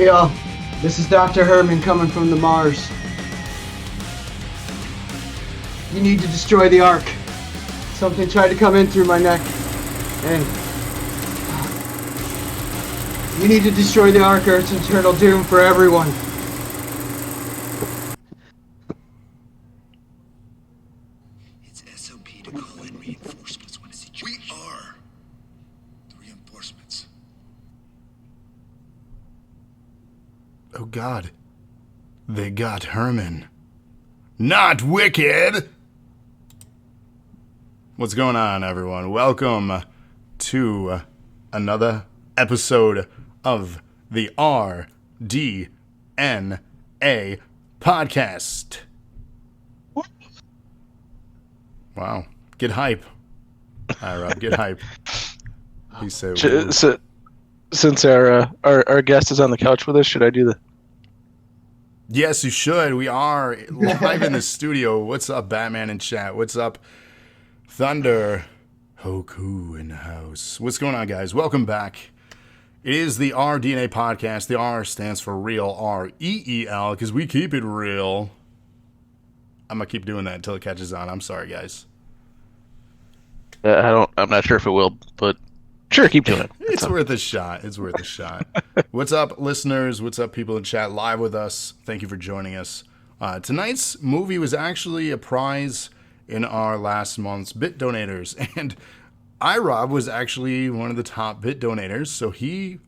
Hey y'all, this is Dr. Herman coming from the Mars. You need to destroy the Ark. Something tried to come in through my neck. And you need to destroy the Ark or it's eternal doom for everyone. It's SOP to call in reinforcements when a situation. We are the reinforcements. Oh God, they got Herman. Not wicked! What's going on, everyone? Welcome to another episode of the rDNA podcast. Wow. Get hype. All right, Rob, get hype. He said, since our guest is on the couch with us, should I do the... yes, you should. We are live in the studio. What's up, Batman in chat? What's up, Thunder? Hoku in the house. What's going on, guys? Welcome back. It is the rDNA podcast. The R stands for real, R-E-E-L, because we keep it real. I'm going to keep doing that until it catches on. I'm sorry, guys. I'm not sure if it will, but sure, keep doing it. It's worth a shot. It's worth a shot. What's up, listeners? What's up, people in chat live with us? Thank you for joining us. Tonight's movie was actually a prize in our last month's bit donators, and Rob was actually one of the top bit donators, so he,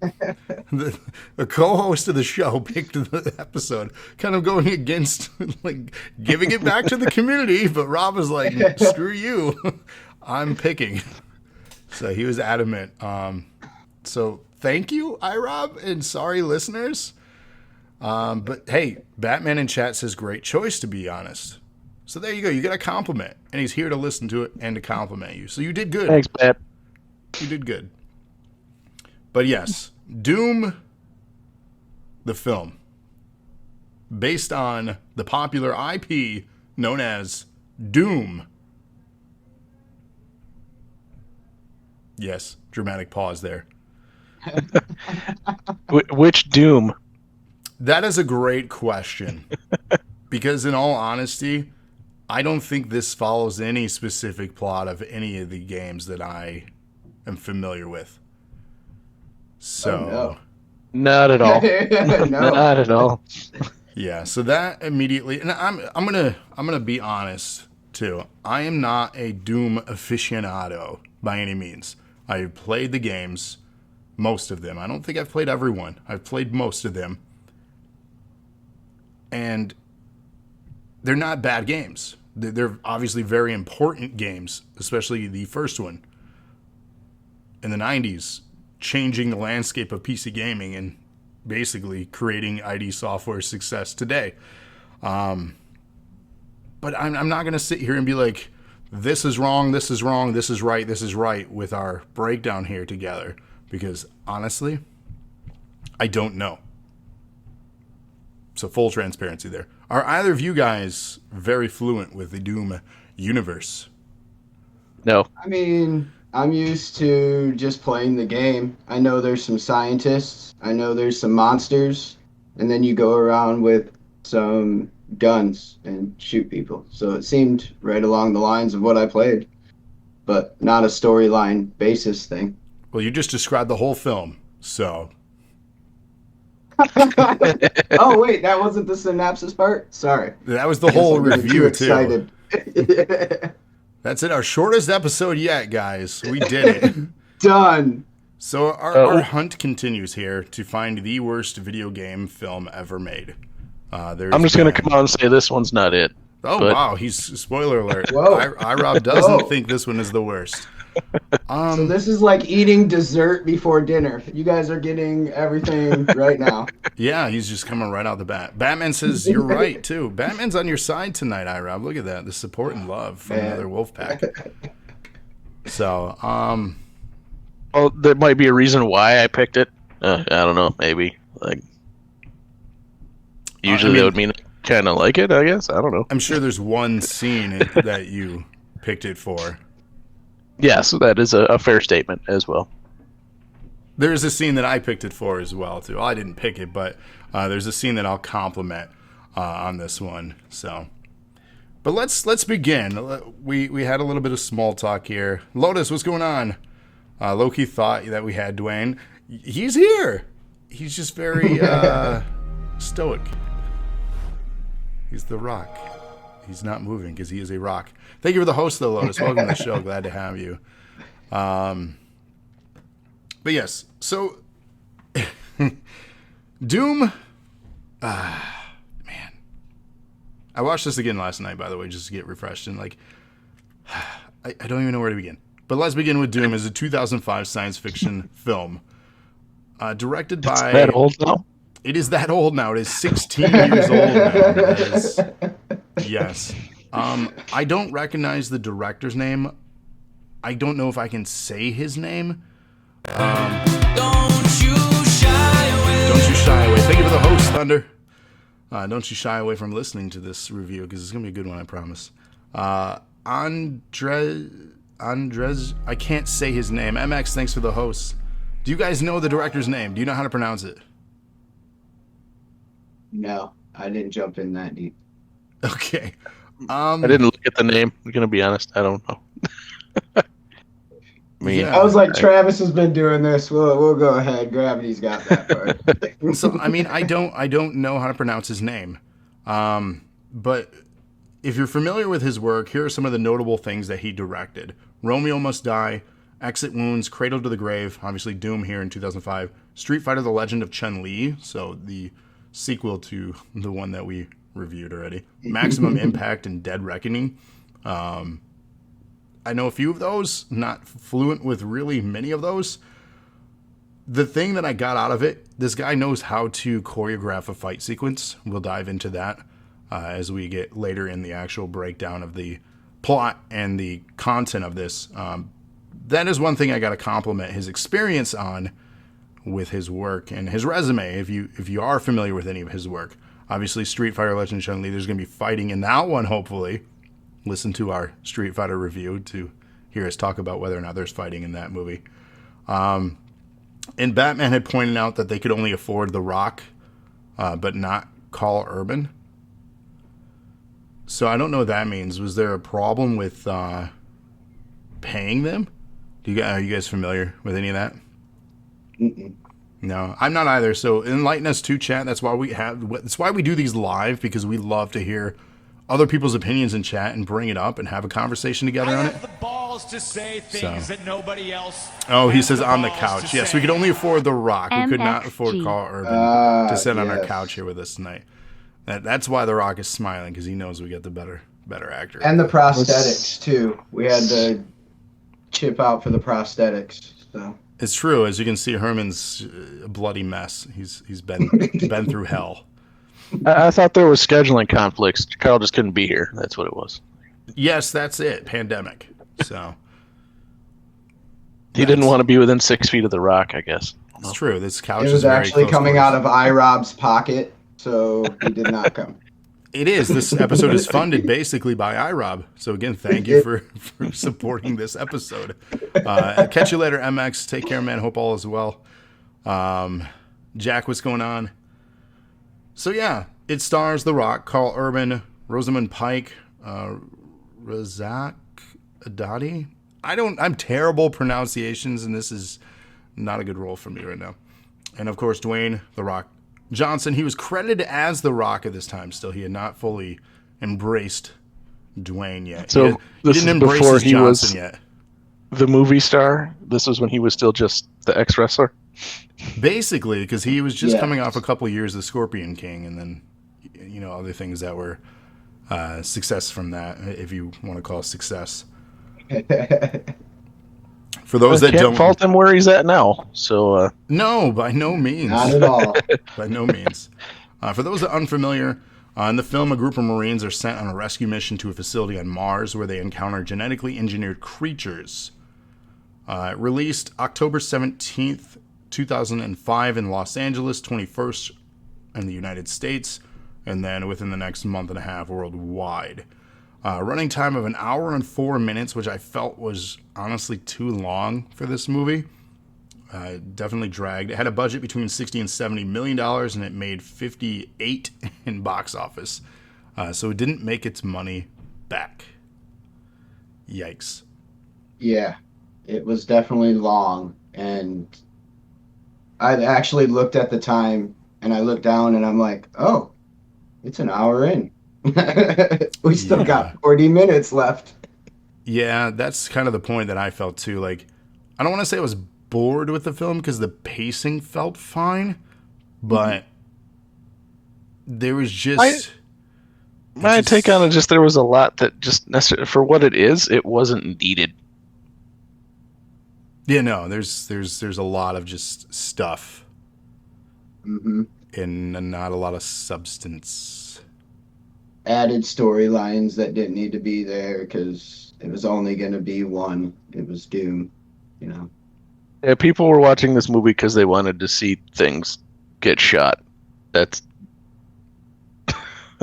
the co-host of the show, picked the episode, kind of going against, like, giving it back to the community, but Rob was like, screw you, I'm picking. So he was adamant. So thank you, Rob, and sorry, listeners. But hey, Batman in chat says great choice, to be honest. So there you go. You got a compliment, and he's here to listen to it and to compliment you. So you did good. Thanks, Bat. You did good. But yes, Doom, the film, based on the popular IP known as Doom. Yes, dramatic pause there. Which Doom? That is a great question. Because in all honesty, I don't think this follows any specific plot of any of the games that I am familiar with. So, Not at all. No. Not at all. yeah, so that immediately, and I'm gonna be honest too. I am not a Doom aficionado by any means. I've played the games, most of them. I don't think I've played every one. I've played most of them. And they're not bad games. They're obviously very important games, especially the first one in the 90s, changing the landscape of PC gaming and basically creating ID Software's success today. But I'm not going to sit here and be like, this is wrong, this is wrong, this is right with our breakdown here together. Because honestly, I don't know. So full transparency there. Are either of you guys very fluent with the Doom universe? No. I mean, I'm used to just playing the game. I know there's some scientists. I know there's some monsters. And then you go around with some guns and shoot people. So it seemed right along the lines of what I played, but not a storyline basis thing. Well, you just described the whole film, so... Oh, wait, that wasn't the synopsis part? Sorry. That was the whole review, too. Excited. That's it, our shortest episode yet, guys. We did it. Done. So our hunt continues here to find the worst video game film ever made. I'm just going to come out and say this one's not it. Oh, but... wow. He's spoiler alert. Whoa. Rob doesn't think this one is the worst. So this is like eating dessert before dinner. You guys are getting everything right now. Yeah, he's just coming right out the bat. Batman says you're right, too. Batman's on your side tonight, Rob. Look at that. The support and love from another wolf pack. So, well, there might be a reason why I picked it. I don't know. Maybe. Like, usually that would mean I kind of like it, I guess. I don't know. I'm sure there's one scene that you picked it for. Yes, that is a fair statement as well. There's a scene that I picked it for as well, too. Well, I didn't pick it, but there's a scene that I'll compliment on this one. So, but let's begin. We had a little bit of small talk here. Lotus, what's going on? Loki thought that we had Dwayne. He's here. He's just very stoic. He's the rock. He's not moving because he is a rock. Thank you for the host, though, Lotus. Welcome to the show. Glad to have you. But yes, so Doom, man, I watched this again last night, by the way, just to get refreshed, and like, I don't even know where to begin. But let's begin with Doom as a 2005 science fiction film, directed by. It's that old now? It is that old now. It is 16 years old now. Yes. I don't recognize the director's name. I don't know if I can say his name. Don't you shy away. Don't you shy away. Thank you for the host, Thunder. Don't you shy away from listening to this review because it's gonna be a good one, I promise. Andrzej, I can't say his name. MX, thanks for the host. Do you guys know the director's name? Do you know how to pronounce it? No, I didn't jump in that deep. Okay. I didn't look at the name. I'm gonna be honest. I don't know. I was like, Travis has been doing this. We'll go ahead. Gravity's got that part. So I mean, I don't know how to pronounce his name, but if you're familiar with his work, here are some of the notable things that he directed: Romeo Must Die, Exit Wounds, Cradle to the Grave, obviously Doom here in 2005, Street Fighter: The Legend of Chun-Li, so the sequel to the one that we reviewed already, Maximum Impact, and Dead Reckoning. I know a few of those, not fluent with really many of those. The thing that I got out of it, this guy knows how to choreograph a fight sequence. We'll dive into that as we get later in the actual breakdown of the plot and the content of this. That is one thing I got to compliment his experience on with his work and his resume. If you are familiar with any of his work, obviously Street Fighter: Legend of Chun-Li, there's going to be fighting in that one, hopefully. Listen to our Street Fighter review to hear us talk about whether or not there's fighting in that movie. And Batman had pointed out that they could only afford The Rock, but not Karl Urban. So I don't know what that means. Was there a problem with paying them? Are you guys familiar with any of that? Mm-mm. No, I'm not either. So enlighten us too, chat. That's why we do these live, because we love to hear other people's opinions in chat and bring it up and have a conversation together on it. I have the balls to say things that nobody else. Oh, he says on the couch. Yes, we could only afford The Rock. We could not afford Karl Urban to sit on our couch here with us tonight. That's why The Rock is smiling, because he knows we get the better actor. And the prosthetics too. We had to chip out for the prosthetics. So it's true. As you can see, Herman's a bloody mess. He's been through hell. I thought there was scheduling conflicts. Carl just couldn't be here. That's what it was. Yes, that's it. Pandemic. So he didn't want to be within 6 feet of The Rock, I guess. It's true. This couch it is was very actually close coming quarters. out of iRob's pocket, so he did not come. It is. This episode is funded basically by iRob. So again, thank you for supporting this episode. Catch you later, MX. Take care, man. Hope all is well. Jack, what's going on? So yeah, it stars The Rock, Karl Urban, Rosamund Pike, Razaaq Adoti. I'm terrible pronunciations, and this is not a good role for me right now. And of course, Dwayne The Rock Johnson. He was credited as The Rock at this time. Still, he had not fully embraced Dwayne yet. So he didn't embrace before his he Johnson was yet. the movie star. This was when he was still just the ex-wrestler. Basically, because he was just coming off a couple of years of Scorpion King, and then other things that were success from that, if you want to call it success. For those that can't don't fault him where he's at now. So no, by no means, Not at all. by no means. For those that are unfamiliar, in the film, a group of Marines are sent on a rescue mission to a facility on Mars where they encounter genetically engineered creatures. Released October 17th, 2005 in Los Angeles, 21st in the United States, and then within the next month and a half worldwide. Running time of 1 hour and 4 minutes, which I felt was honestly too long for this movie. Definitely dragged. It had a budget between $60 and $70 million, and it made 58 in box office. So it didn't make its money back. Yikes. Yeah, it was definitely long, and I actually looked at the time, and I looked down, and I'm like, oh, it's an hour in. We still Yeah. got 40 minutes left. Yeah, that's kind of the point that I felt too. Like, I don't want to say I was bored with the film because the pacing felt fine, but there was just. My take on it, just there was a lot that just necessarily, for what it is, it wasn't needed. Yeah, no, there's a lot of just stuff Hmm. and not a lot of substance. Added storylines that didn't need to be there because it was only going to be one. It was Doom, you know. Yeah, people were watching this movie because they wanted to see things get shot. That's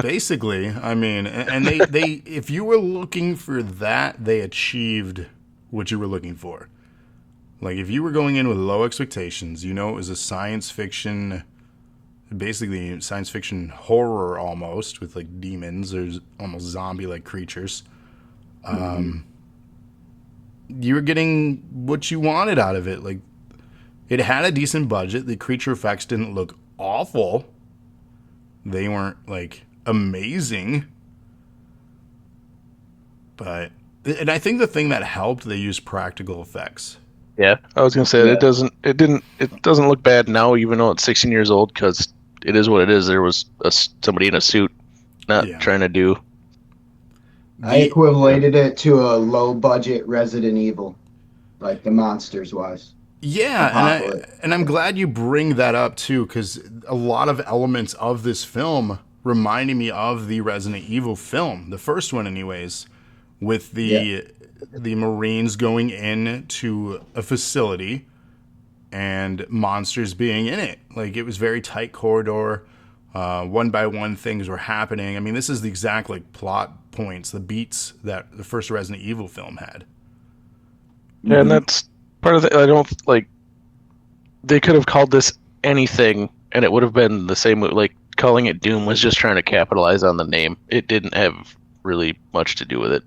Basically, I mean, and they if you were looking for that, they achieved what you were looking for. Like, if you were going in with low expectations, you know it was a science fiction, basically science fiction horror almost, with like demons or almost zombie-like creatures. You were getting what you wanted out of it. Like, it had a decent budget. The creature effects didn't look awful. They weren't like amazing. But, and I think the thing that helped, they used practical effects. yeah. I was gonna say Yeah. it doesn't look bad now, even though it's 16 years old, because it is what it is. There was somebody in a suit, not Yeah. trying to do. I equated it to a low budget Resident Evil, like the monsters wise. Yeah, Apocalypse. and I'm glad you bring that up too, because a lot of elements of this film reminded me of the Resident Evil film, the first one, anyways, with the Marines going into a facility and monsters being in it. Like, it was very tight corridor. One by one, things were happening. I mean, this is the exact like plot points, the beats that the first Resident Evil film had. Yeah, and that's part of the. I don't like. They could have called this anything, and it would have been the same. Like, calling it Doom was just trying to capitalize on the name. It didn't have really much to do with it.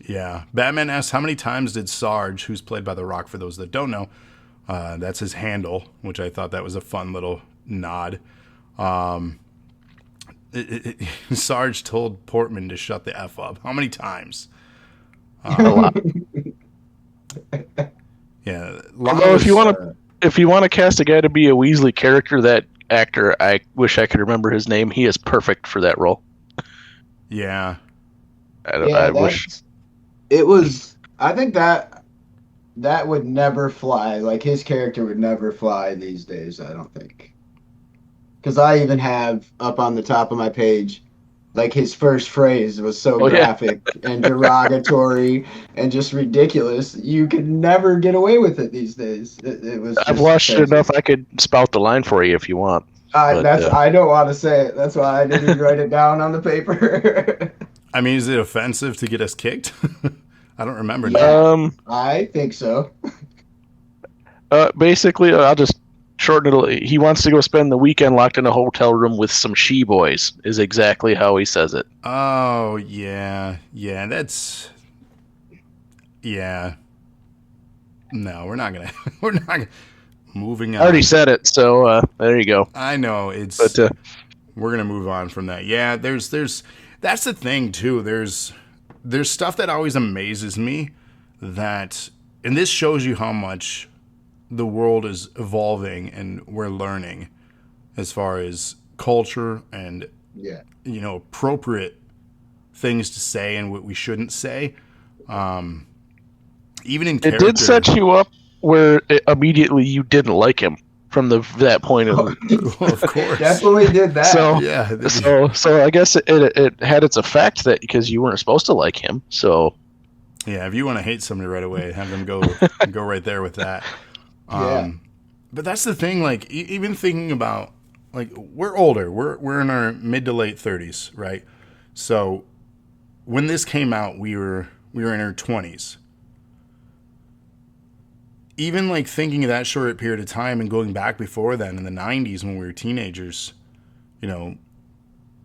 Yeah. Batman asks, how many times did Sarge, who's played by The Rock for those that don't know, that's his handle, which I thought that was a fun little nod. Sarge told Portman to shut the F up. How many times? A lot. Yeah. Although if you want to cast a guy to be a Weasley character, that actor, I wish I could remember his name. He is perfect for that role. Yeah. I wish. It was. I think that would never fly. Like, his character would never fly these days. I don't think. Because I even have up on the top of my page, like, his first phrase was so graphic and derogatory and just ridiculous. You could never get away with it these days. It was. I've watched it enough. I could spout the line for you if you want. I don't want to say it. That's why I didn't even write it down on the paper. I mean, is it offensive to get us kicked? I don't remember now. I think so. Basically, I'll just shorten it. He wants to go spend the weekend locked in a hotel room with some she-boys, is exactly how he says it. Oh, yeah. Yeah, that's... Yeah. No, we're not gonna... Moving on. I already said it, so there you go. I know, it's... But we're gonna move on from that. Yeah, there's... That's the thing, too. There's stuff that always amazes me that... And this shows you how much the world is evolving and we're learning as far as culture and, appropriate things to say and what we shouldn't say. Even in character. It did set you up where immediately you didn't like him from that point of. Well, of course, definitely did that. So yeah, so I guess it had its effect that because you weren't supposed to like him. So yeah, if you want to hate somebody right away, have them go right there with that. But that's the thing. Like, even thinking about, like, we're older. We're in our mid to late 30s, right? So when this came out, we were in our 20s. even like thinking of that short period of time and going back before then in the 90s when we were teenagers, you know,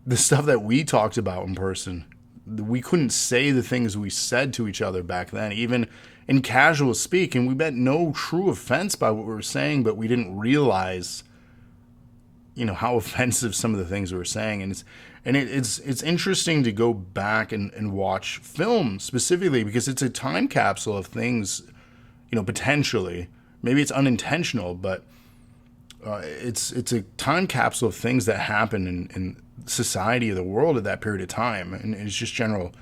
the stuff that we talked about in person, we couldn't say the things we said to each other back then, even in casual speak. And we meant no true offense by what we were saying, but we didn't realize, you know, how offensive some of the things we were saying. And it's interesting to go back and watch film specifically because it's a time capsule of things, you know, potentially. Maybe it's unintentional, but it's a time capsule of things that happen in society of the world at that period of time. And it's just general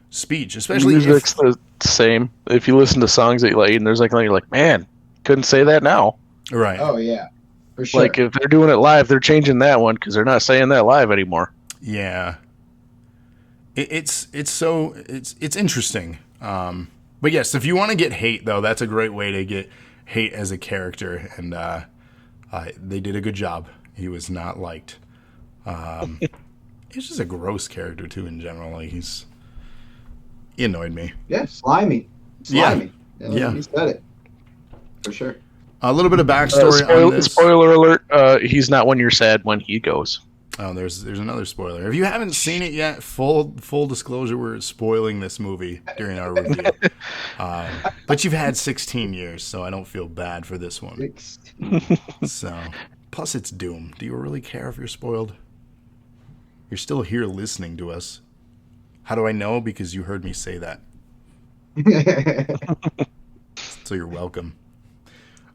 speech, especially music's the same. If you listen to songs that you like, and there's like, you're like, man, couldn't say that now. Right. Oh, yeah. For sure. Like, if they're doing it live, they're changing that one because they're not saying that live anymore. Yeah. It's interesting. But yes, if you want to get hate, though, that's a great way to get hate as a character. And they did a good job. He was not liked. He's just a gross character, too, in general. Like, he annoyed me. Yeah, slimy. Yeah. Yeah. He said it. For sure. A little bit of backstory on this. Spoiler alert, he's not when you're sad when he goes. Oh, there's another spoiler. If you haven't seen it yet, full disclosure, we're spoiling this movie during our review. But you've had 16 years, so I don't feel bad for this one. So, plus it's Doom. Do you really care if you're spoiled? You're still here listening to us. How do I know? Because you heard me say that. So you're welcome.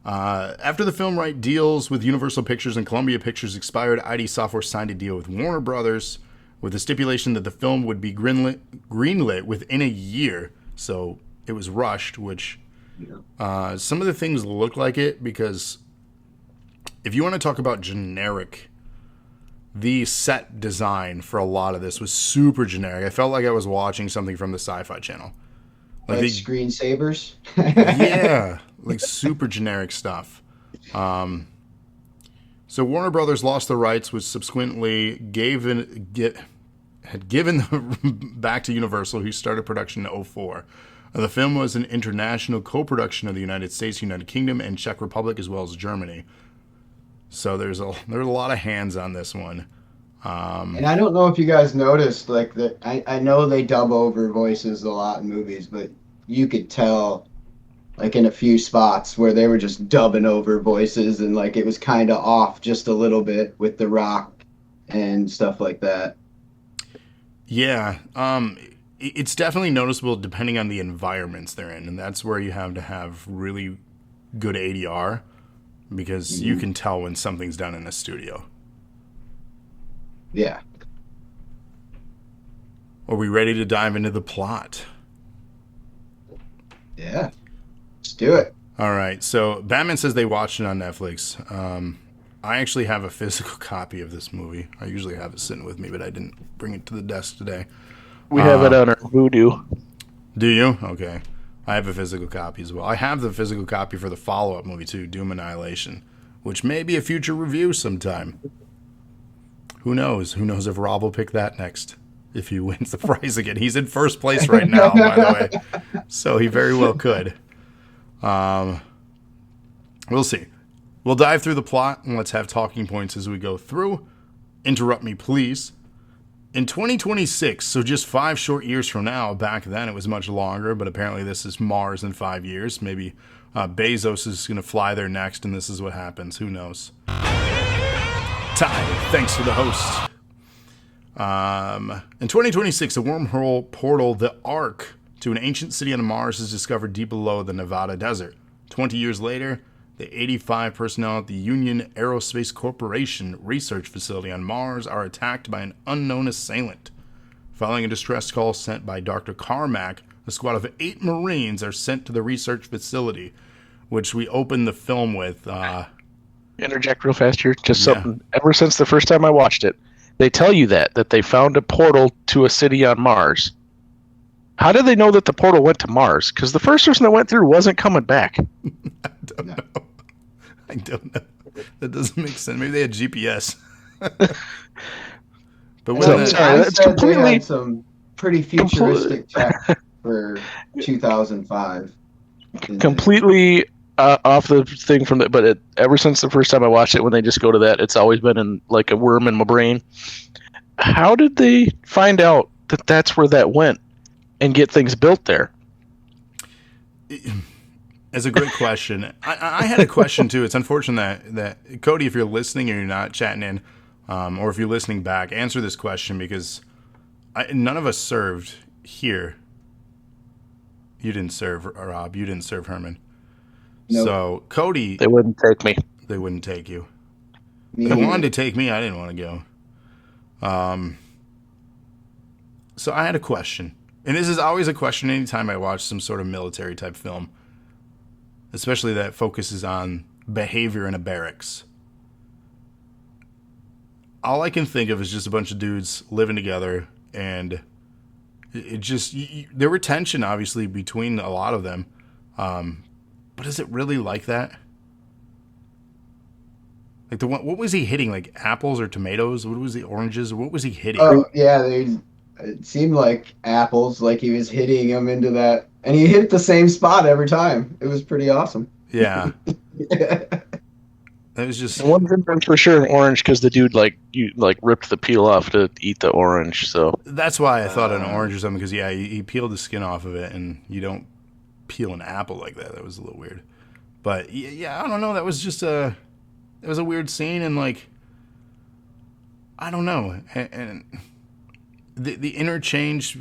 After the film right deals with Universal Pictures and Columbia Pictures expired, ID Software signed a deal with Warner Brothers with the stipulation that the film would be greenlit within a year. So it was rushed, which some of the things look like it, because if you want to talk about generic, the set design for a lot of this was super generic. I felt like I was watching something from the Sci-Fi Channel. Like screensavers? Yeah, like super generic stuff. So Warner Brothers lost the rights, which subsequently had given them back to Universal, who started production in 2004. The film was an international co-production of the United States, United Kingdom, and Czech Republic, as well as Germany. So there's a lot of hands on this one. And I don't know if you guys noticed, like, I know they dub over voices a lot in movies, but you could tell, like, in a few spots where they were just dubbing over voices, and, like, it was kind of off just a little bit with The Rock and stuff like that. Yeah, it's definitely noticeable depending on the environments they're in, and that's where you have to have really good ADR, because you can tell when something's done in a studio. Yeah. Are we ready to dive into the plot? Yeah. Let's do it. All right. So Batman says they watched it on Netflix. I actually have a physical copy of this movie. I usually have it sitting with me, but I didn't bring it to the desk today. We have it on our Voodoo. Do you? Okay. I have a physical copy as well. I have the physical copy for the follow-up movie too, Doom Annihilation, which may be a future review sometime. Who knows? Who knows if Rob will pick that next if he wins the prize again. He's in first place right now, by the way. So he very well could. We'll see. We'll dive through the plot and let's have talking points as we go through. Interrupt me, please. In 2026, so just 5 short years from now, back then it was much longer, but apparently this is Mars in 5 years. Maybe Bezos is going to fly there next and this is what happens. Who knows? Ty, thanks for the host. In 2026, a wormhole portal, the Ark, to an ancient city on Mars is discovered deep below the Nevada desert. 20 years later, the 85 personnel at the Union Aerospace Corporation research facility on Mars are attacked by an unknown assailant. Following a distress call sent by Dr. Carmack, a squad of 8 Marines are sent to the research facility, which we open the film with. Interject real fast here. Just something. Ever since the first time I watched it, they tell you that they found a portal to a city on Mars. How did they know that the portal went to Mars? Because the first person that went through wasn't coming back. I don't know. That doesn't make sense. Maybe they had GPS. But that's completely, they had some pretty futuristic tech for 2005. Completely off the thing from that, but ever since the first time I watched it, when they just go to that, it's always been in like a worm in my brain. How did they find out that that's where that went and get things built there? It's a great question. I had a question too. It's unfortunate that Cody, if you're listening and you're not chatting in, or if you're listening back, answer this question because none of us served here. You didn't serve, Rob. You didn't serve Herman. Nope. So Cody, They wouldn't take me. they wouldn't take you. Me They either. wanted to take me. I didn't want to go. So I had a question, and this is always a question anytime I watch some sort of military type film, especially that focuses on behavior in a barracks. All I can think of is just a bunch of dudes living together, and it just there were tension obviously between a lot of them, but is it really like that? Like the one, what was he hitting? Like apples or tomatoes? What was the oranges? What was he hitting? Oh yeah, it seemed like apples, like he was hitting them into that, and he hit the same spot every time. It was pretty awesome. Yeah, that was just And one thing for sure an orange because the dude ripped the peel off to eat the orange. So that's why I thought an orange or something because yeah, he peeled the skin off of it, and you don't peel an apple like that. That was a little weird, but yeah, I don't know. That was just it was a weird scene, and like I don't know, and the interchange,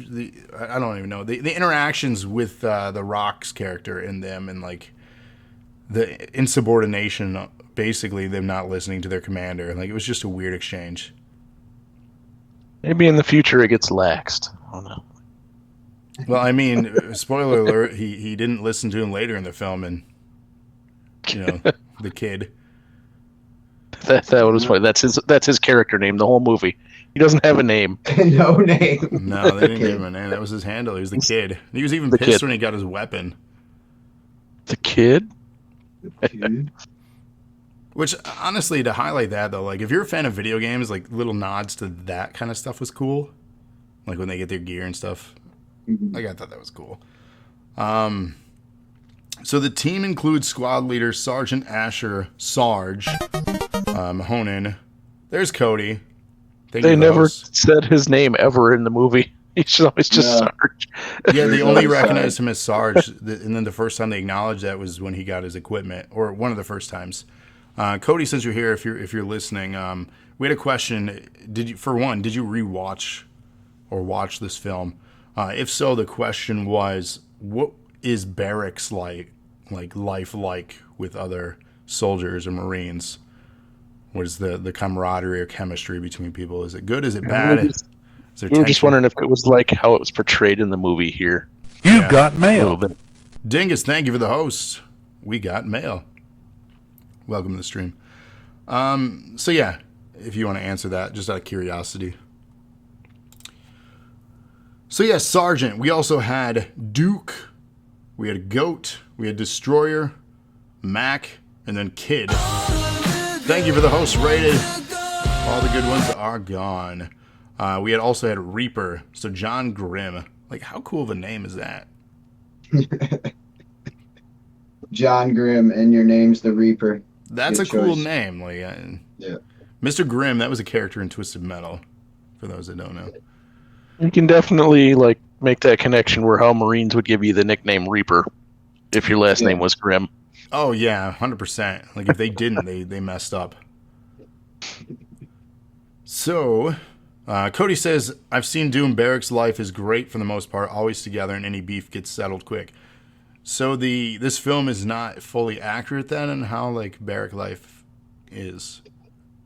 I don't even know the interactions with the Rock's character in them, and like the insubordination, basically them not listening to their commander. Like it was just a weird exchange. maybe in the future it gets laxed. I don't know. Well, I mean, spoiler alert, he didn't listen to him later in the film, and the kid. That was funny. That's his character name. The whole movie. He doesn't have a name. No name. No, they didn't give him a name. That was his handle. He was the kid. He was even The pissed kid. when he got his weapon. The kid. Which, honestly, to highlight that, though, like, if you're a fan of video games, like, little nods to that kind of stuff was cool. Like, when they get their gear and stuff. Like, I thought that was cool. So the team includes squad leader Sergeant Asher Sarge Mahonen. There's Cody. Thank They you, never Rose. said his name ever in the movie. He's always just No. Sarge. Yeah, they There's only always recognized him as Sarge, and then the first time they acknowledged that was when he got his equipment, or one of the first times. Cody, since you're here, if you're listening, we had a question. Did you rewatch or watch this film? If so, the question was, what is barracks like life like with other soldiers or Marines? What is the camaraderie or chemistry between people? Is it good? Is it bad? Is there We were just tension? wondering if it was like how it was portrayed in the movie here. You've got A mail. little bit. Dingus, thank you for the host. We got mail. Welcome to the stream. So yeah, if you want to answer that, just out of curiosity. So yeah, Sergeant. We also had Duke. We had Goat. We had Destroyer, Mac, and then Kid. Thank you for the host rated. All the good ones are gone. We had also had Reaper. So John Grimm. Like, how cool of a name is that? John Grimm, and your name's the Reaper. That's Good a cool choice. name. Like, Yeah. Mr. Grimm, that was a character in Twisted Metal, for those that don't know. You can definitely like make that connection where how Marines would give you the nickname Reaper if your last name was Grimm. Oh, yeah, 100%. Like, if they didn't, they messed up. So, Cody says, I've seen Doom. Barracks life is great for the most part, always together, and any beef gets settled quick. So this film is not fully accurate then on how like barrack life is.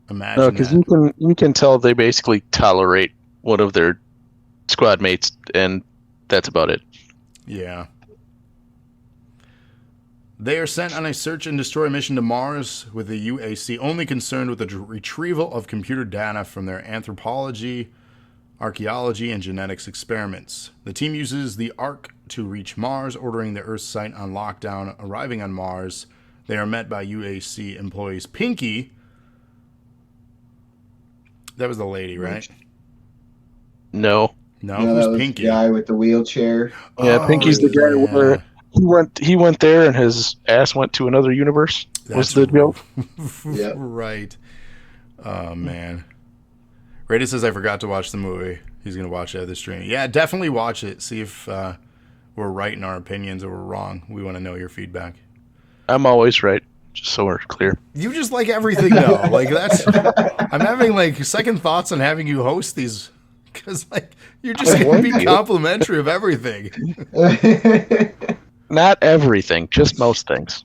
Imagine No, because that. you can tell they basically tolerate one of their squad mates, and that's about it. Yeah. They are sent on a search and destroy mission to Mars with the UAC only concerned with the retrieval of computer data from their anthropology, archaeology, and genetics experiments. The team uses the Ark to reach Mars, ordering the Earth site on lockdown. Arriving on Mars, they are met by UAC employees Pinky. That was the lady, right? No. No, No, that who's was Pinky? the guy with the wheelchair. Yeah, Oh, Pinky's the guy yeah. where He went there and his ass went to another universe. Was the joke? Yep. Right. Oh man. Radit says I forgot to watch the movie. He's gonna watch it at the stream. Yeah, definitely watch it. See if we're right in our opinions or we're wrong. We want to know your feedback. I'm always right, just so we're clear. You just like everything though. Like that's. I'm having like second thoughts on having you host these because like you're just gonna be complimentary of everything. Not everything, just most things.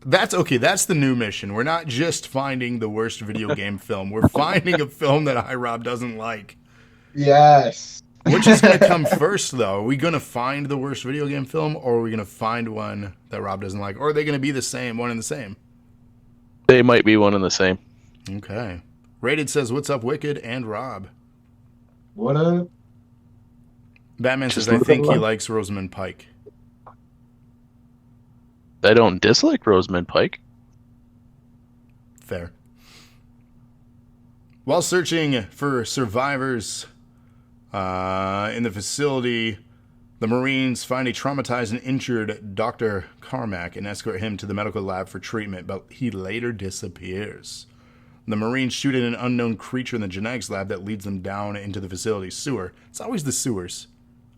That's okay. That's the new mission. We're not just finding the worst video game film. We're finding a film that iRob doesn't like. Yes. Which is going to come first, though? Are we going to find the worst video game film, or are we going to find one that Rob doesn't like? Or are they going to be the same, one and the same? They might be one and the same. Okay. Rated says, what's up, Wicked and Rob? What up? Batman Just says, I look think at he one. likes Rosamund Pike. I don't dislike Rosamund Pike. Fair. While searching for survivors in the facility, the Marines find a traumatized and injured Dr. Carmack and escort him to the medical lab for treatment, but he later disappears. The Marines shoot at an unknown creature in the genetics lab that leads them down into the facility's sewer. It's always the sewers.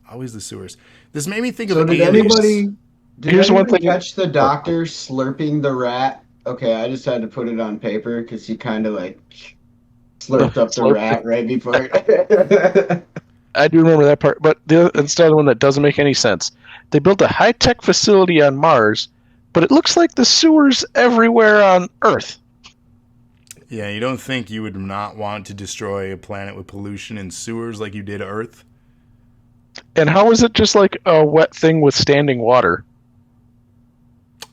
Always the sewers. This made me think So of did Aliens. Here's one thing. catch the doctor slurping the rat? Okay, I just had to put it on paper because he kind of like slurped up the Slurped rat right before it. I do remember that part, but it's the other one that doesn't make any sense. They built a high-tech facility on Mars, but it looks like the sewers everywhere on Earth. Yeah, you don't think you would not want to destroy a planet with pollution and sewers like you did Earth? And how is it just like a wet thing with standing water?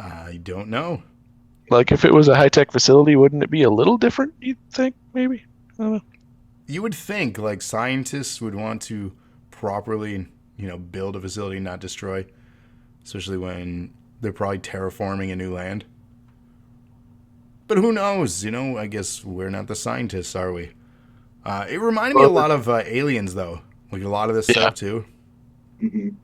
I don't know. Like, if it was a high-tech facility, wouldn't it be a little different, you'd think, maybe? I don't know. You would think, like, scientists would want to properly, build a facility, not destroy, especially when they're probably terraforming a new land. But who knows? I guess we're not the scientists, are we? It reminded me a lot of Aliens, though. Like, a lot of this stuff, too. Mhm.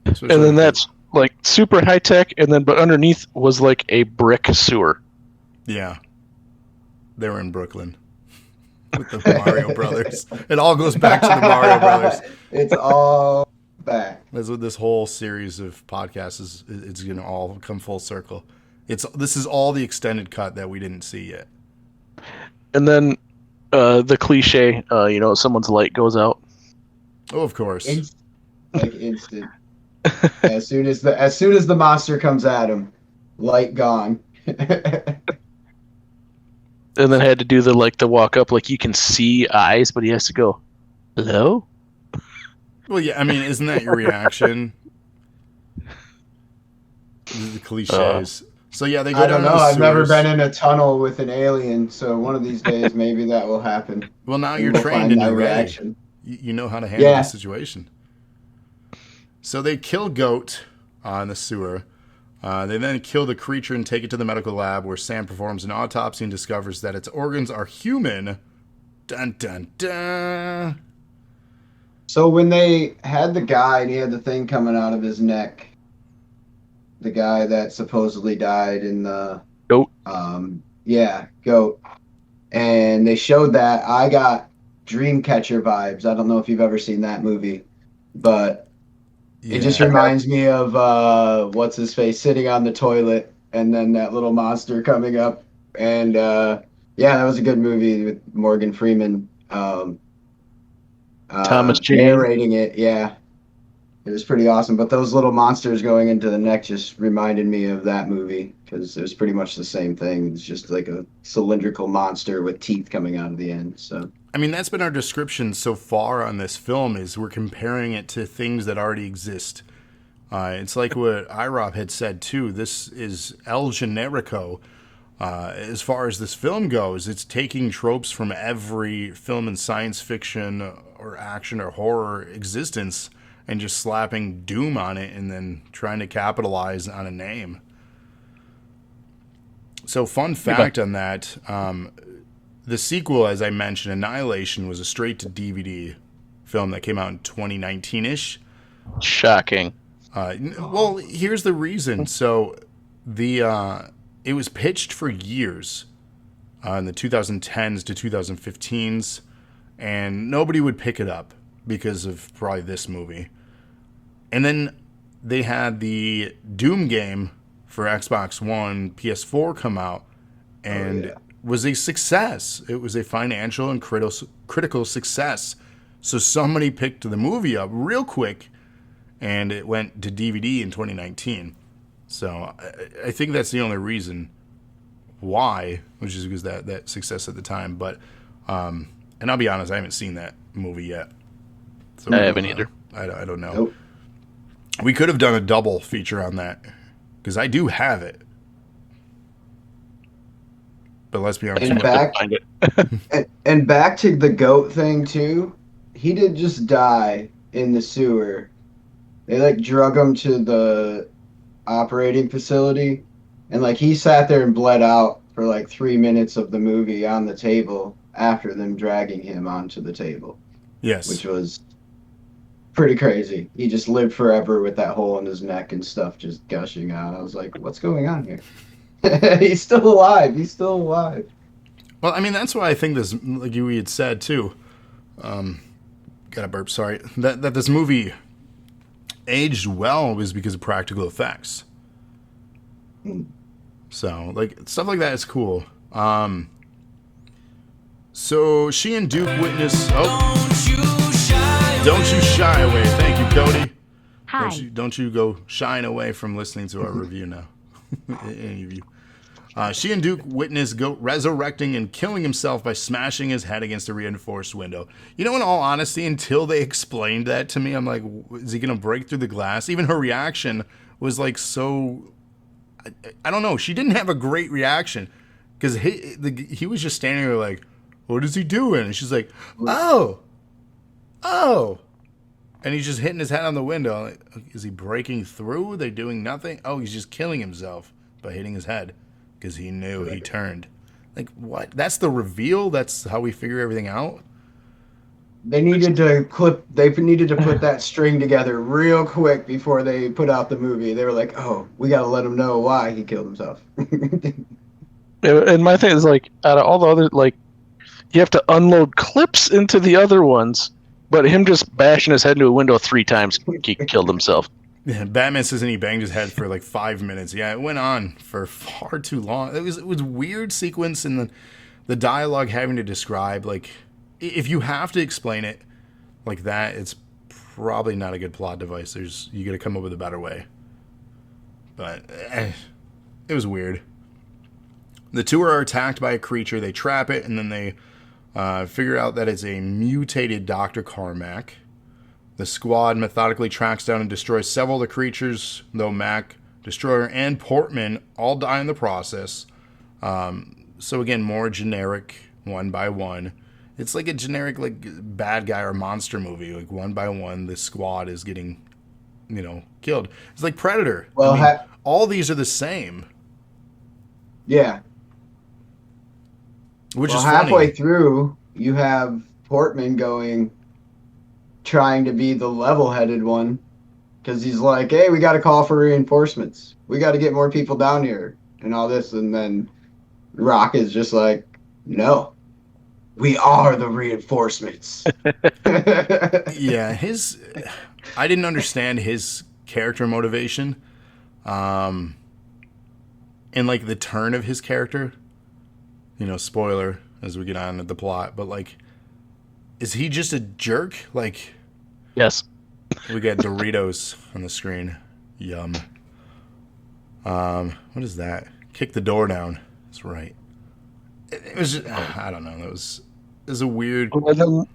Especially And then that's, like, super high-tech, but underneath was, like, a brick sewer. Yeah. They were in Brooklyn. With the Mario Brothers. It all goes back to the Mario Brothers. It's all back. That's what this whole series of podcasts is. It's going to all come full circle. This is all the extended cut that we didn't see yet. And then the cliche, someone's light goes out. Oh, of course. Instant. As soon as the monster comes at him, light gone. And then had to do the walk up, like you can see eyes, but he has to go, hello? Well, yeah, I mean, isn't that your reaction? The cliches. So yeah, they go I down don't know. to the I've never sewers. been in a tunnel with an alien, so one of these days maybe that will happen. Well, now you're We'll trained find and my you're ready. reaction. You know how to handle Yeah. the situation. So they kill Goat in the sewer. They then kill the creature and take it to the medical lab where Sam performs an autopsy and discovers that its organs are human. Dun dun dun. So when they had the guy and he had the thing coming out of his neck, the guy that supposedly died in the Goat. Goat, and they showed that, I got Dreamcatcher vibes. I don't know if you've ever seen that movie, but it just reminds me of what's his face sitting on the toilet and then that little monster coming up. And that was a good movie with Morgan Freeman. Thomas Jane. Narrating it. Yeah, it was pretty awesome. But those little monsters going into the neck just reminded me of that movie because it was pretty much the same thing. It's just like a cylindrical monster with teeth coming out of the end. So. I mean, that's been our description so far on this film is we're comparing it to things that already exist. It's like what iRob had said, too. This is El Generico. As far as this film goes, it's taking tropes from every film in science fiction or action or horror existence and just slapping Doom on it and then trying to capitalize on a name. So fun fact on that, the sequel, as I mentioned, Annihilation, was a straight-to-DVD film that came out in 2019-ish. Shocking. Well, here's the reason. So it was pitched for years in the 2010s to 2015s, and nobody would pick it up because of probably this movie. And then they had the Doom game for Xbox One, PS4 come out, and was a success. It was a financial and critical success. So somebody picked the movie up real quick, and it went to DVD in 2019. So I think that's the only reason why, which is because that success at the time. But and I'll be honest, I haven't seen that movie yet. So I haven't either. I don't know. Nope. We could have done a double feature on that because I do have it. But let's be honest. And back, Find it. and back to the goat thing too. He didn't just die in the sewer. They like drug him to the operating facility, and like he sat there and bled out for like 3 minutes of the movie on the table after them dragging him onto the table. Yes. Which was pretty crazy. He just lived forever with that hole in his neck and stuff just gushing out. I was like, what's going on here? He's still alive. He's still alive. Well, I mean, that's why I think this, like you had said too, got a burp, sorry, that this movie aged well was because of practical effects. So, like, stuff like that is cool. So she and Duke witness. Oh, don't you shy away. Thank you, Cody. Hi. Don't you go shying away from listening to our review now. Any of you. She and Duke witness Goat resurrecting and killing himself by smashing his head against a reinforced window. You know, in all honesty, until they explained that to me, I'm like, is he going to break through the glass? Even her reaction was like so... I don't know. She didn't have a great reaction because he was just standing there like, what is he doing? And she's like, oh. And he's just hitting his head on the window. Like, is he breaking through? They're doing nothing? Oh, he's just killing himself by hitting his head because he knew he turned. Like, what? That's the reveal? That's how we figure everything out? They needed to put that string together real quick before they put out the movie. They were like, oh, we got to let him know why he killed himself. And my thing is, like, out of all the other, like, you have to unload clips into the other ones, but him just bashing his head into a window 3 times, he killed himself. Yeah, Batman says he banged his head for like 5 minutes. Yeah, it went on for far too long. It was weird sequence in the dialogue having to describe, like, if you have to explain it like that, it's probably not a good plot device. You got to come up with a better way. But it was weird. The two are attacked by a creature. They trap it, and then they figure out that it's a mutated Dr. Carmack. The squad methodically tracks down and destroys several of the creatures, though Mac, Destroyer, and Portman all die in the process. So again, more generic, one by one. It's like a generic, like, bad guy or monster movie. Like, one by one, the squad is getting, killed. It's like Predator. Well, I mean, all these are the same. Yeah. Which is halfway funny. through, you have Portman trying to be the level-headed one, because he's like, hey, we got to call for reinforcements. We got to get more people down here and all this. And then Rock is just like, no, we are the reinforcements. Yeah, I didn't understand his character motivation. And like the turn of his character, spoiler as we get on to the plot, but like, is he just a jerk? Like, Yes. we got Doritos on the screen. Yum. What is that? Kick the door down. That's right. It was just, I don't know. It was a weird. And then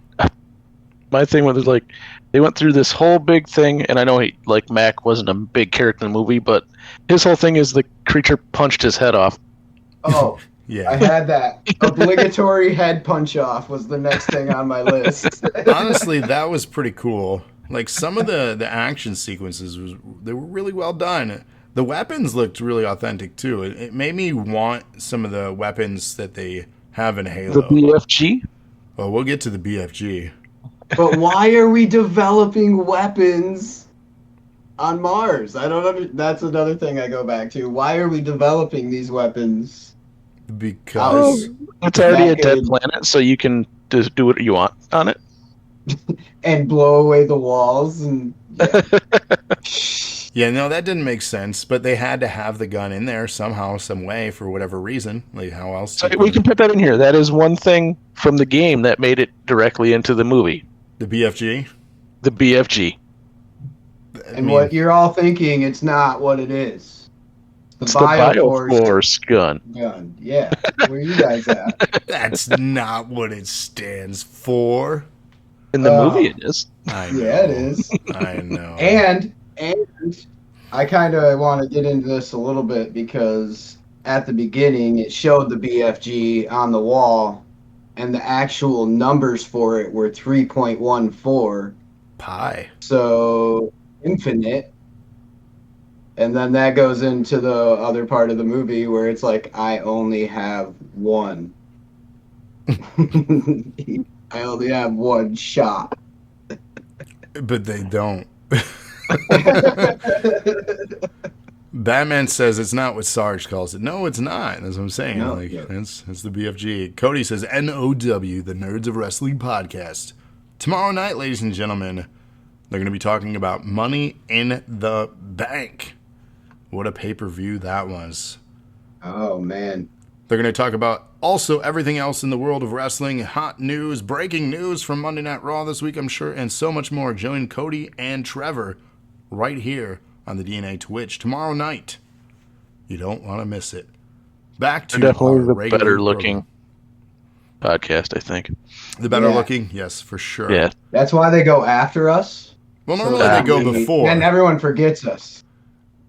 my thing was, like, they went through this whole big thing, and I know Mac wasn't a big character in the movie, but his whole thing is the creature punched his head off. Oh, Yeah. I had that. Obligatory head punch off was the next thing on my list. Honestly, that was pretty cool. Like, some of the action sequences they were really well done. The weapons looked really authentic too. It made me want some of the weapons that they have in Halo. The BFG? Well, we'll get to the BFG. But why are we developing weapons on Mars. I don't That's another thing I go back to. Why are we developing these weapons? Because It's already a That dead could- planet, so you can just do what you want on it. And blow away the walls and yeah, no, that didn't make sense. But they had to have the gun in there somehow, some way, for whatever reason. Like how else? So we can put that in here. That is one thing from the game that made it directly into the movie. The BFG. The BFG. And what you're all thinking, it's not what it is. It's the Bioforce gun. Yeah. Where you guys at? That's not what it stands for. In the movie, it is. I know. Yeah, it is. I know. And I kind of want to get into this a little bit because at the beginning it showed the BFG on the wall, and the actual numbers for it were 3.14. Pi. So infinite. And then that goes into the other part of the movie where it's like, I only have one. I only have one shot. But they don't. Batman says it's not what Sarge calls it. No, it's not. That's what I'm saying. No, like yeah. it's the BFG. Cody says NOW, the Nerds of Wrestling podcast. Tomorrow night, ladies and gentlemen, they're going to be talking about Money in the Bank. What a pay-per-view that was. Oh, man. They're going to talk about also everything else in the world of wrestling, hot news, breaking news from Monday Night Raw this week, I'm sure, and so much more. Join Cody and Trevor right here on the DNA Twitch tomorrow night. You don't want to miss it. Back to definitely our the regular better looking program. podcast, I think. The better Yeah. looking? Yes, for sure. Yeah. That's why they go after us. Well, normally So they go that before. And everyone forgets us.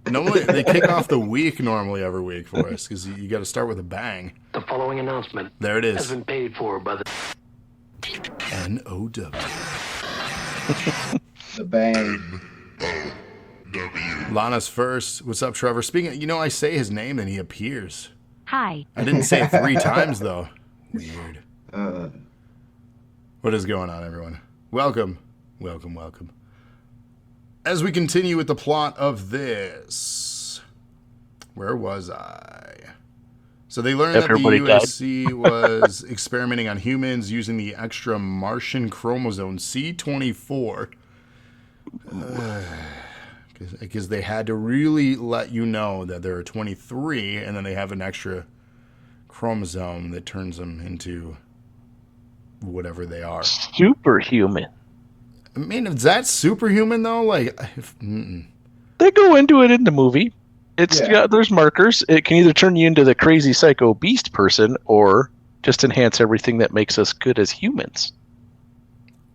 Normally they kick off the week normally every week for us because you got to start with a bang. The following announcement There it has is. been paid for by the NOW. The bang. Lana's first. What's up, Trevor? Speaking, I say his name and he appears. Hi. I didn't say it 3 times though. Weird. Uh, What is going on, everyone? Welcome. As we continue with the plot of this, where was I? So they learned that the Everybody died. USC was experimenting on humans using the extra Martian chromosome C24. Because they had to really let you know that there are 23, and then they have an extra chromosome that turns them into whatever they are. Superhuman. I mean, is that superhuman though? Like, They go into it in the movie. It's Yeah. got there's markers. It can either turn you into the crazy psycho beast person or just enhance everything that makes us good as humans.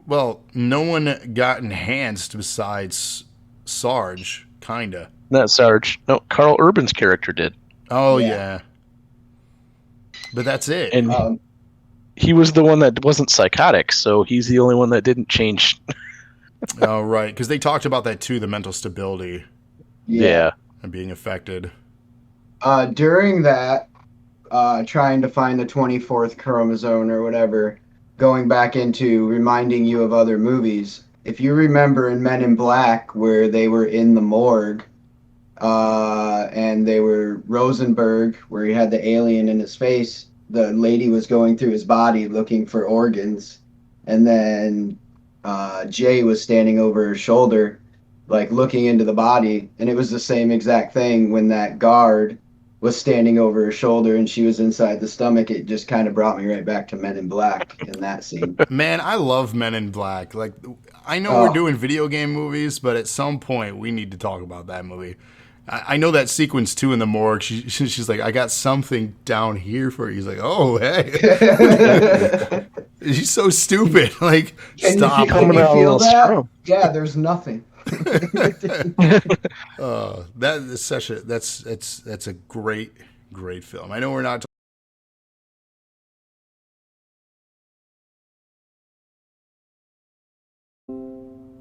well, no one got enhanced besides Sarge, kinda. Not Sarge. No, Karl Urban's character did. Oh Yeah. yeah. But that's it. And um, he was the one that wasn't psychotic, so he's the only one that didn't change. Oh right, because they talked about that too, the mental stability Yeah. and being affected. During that, trying to find the 24th chromosome or whatever, going back into reminding you of other movies. If you remember in Men in Black, where they were in the morgue, and they were Rosenberg, where he had the alien in his face, the lady was going through his body looking for organs, and then Jay was standing over her shoulder, like looking into the body, and it was the same exact thing when that guard was standing over her shoulder and she was inside the stomach. It just kind of brought me right back to Men in Black in that scene. Man, I love Men in Black. Like, I know we're Oh. doing video game movies, but at some point we need to talk about that movie. I know that sequence too in the morgue. She's like, I got something down here for you. He's like, oh, hey. She's so stupid. Like, Can stop. you, can Coming you out a feel little that? strong. Yeah, there's nothing. That is such a that's a great film. I know we're not.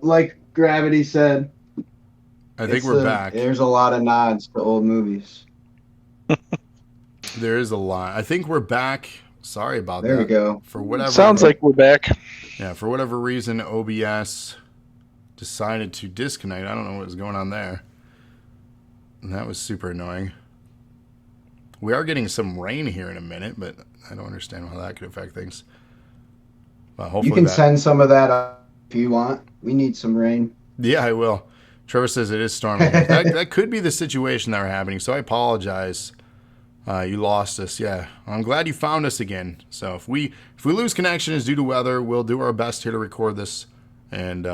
Like Gravity said, I think it's we're back. There's a lot of nods to old movies. There is a lot. I think we're back. Sorry about There that. we go. For whatever Sounds like we're back. yeah, for whatever reason, OBS decided to disconnect. I don't know what was going on there. And that was super annoying. We are getting some rain here in a minute, but I don't understand how that could affect things. But hopefully You can send some of that up if you want. We need some rain. Yeah, I will. Trevor says it is storming. that could be the situation that we're happening, so I apologize. You lost us. Yeah, I'm glad you found us again. So if we lose connection is due to weather, we'll do our best here to record this and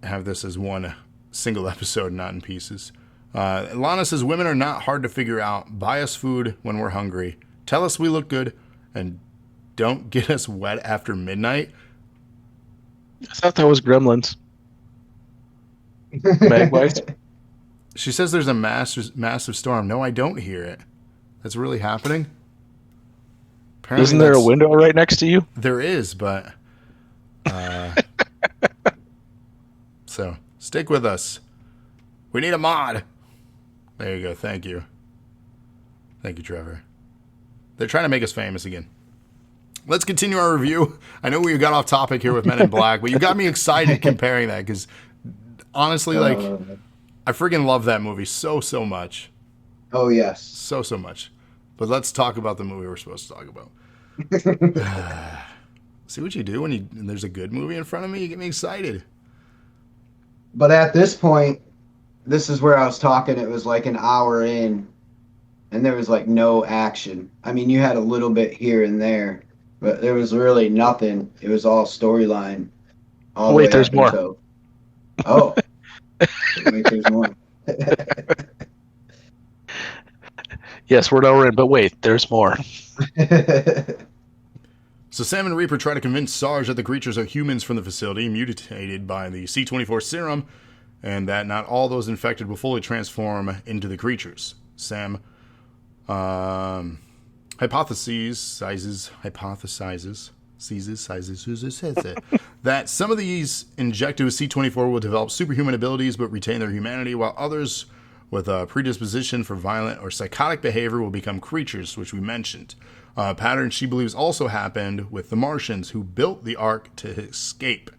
have this as one single episode, not in pieces. Lana says women are not hard to figure out. Buy us food when we're hungry. Tell us we look good, and don't get us wet after midnight. I thought that was Gremlins. Magpies. She says there's a massive storm. No, I don't hear it. That's really happening. Apparently Isn't there a window right next to you? There is, but so stick with us. We need a mod. There you go. Thank you. Thank you, Trevor. They're trying to make us famous again. Let's continue our review. I know we got off topic here with Men in Black, but you got me excited comparing that because honestly, like, I freaking love that movie so much. Oh, yes. So much. But let's talk about the movie we're supposed to talk about. See what you do when there's a good movie in front of me? You get me excited. But at this point, this is where I was talking. It was like an hour in, and there was like no action. I mean, you had a little bit here and there, but there was really nothing. It was all storyline. Wait, there's more. Oh. Wait, there's more. Yes, we're now in, but wait, there's more. So Sam and Reaper try to convince Sarge that the creatures are humans from the facility, mutated by the C-24 serum, and that not all those infected will fully transform into the creatures. Sam hypothesizes that some of these injected with C-24 will develop superhuman abilities but retain their humanity, while others with a predisposition for violent or psychotic behavior will become creatures, which we mentioned. A pattern she believes also happened with the Martians, who built the Ark to escape.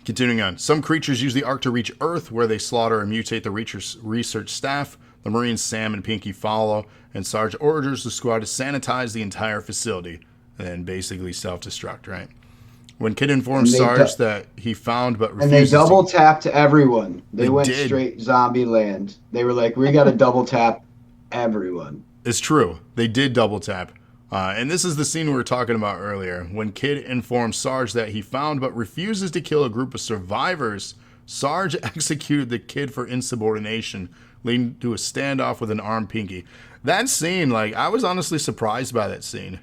Continuing on. Some creatures use the Ark to reach Earth, where they slaughter and mutate the research staff. The Marines Sam and Pinky follow, and Sarge orders the squad to sanitize the entire facility, and then basically self-destruct, right? When Kid informs Sarge that he found but refuses, and they double tapped everyone. They went straight zombie land. They were like, we got to double tap everyone. It's true. They did double tap. And this is the scene we were talking about earlier. When Kid informs Sarge that he found but refuses to kill a group of survivors, Sarge executed the Kid for insubordination, leading to a standoff with an armed Pinky. That scene, like, I was honestly surprised by that scene.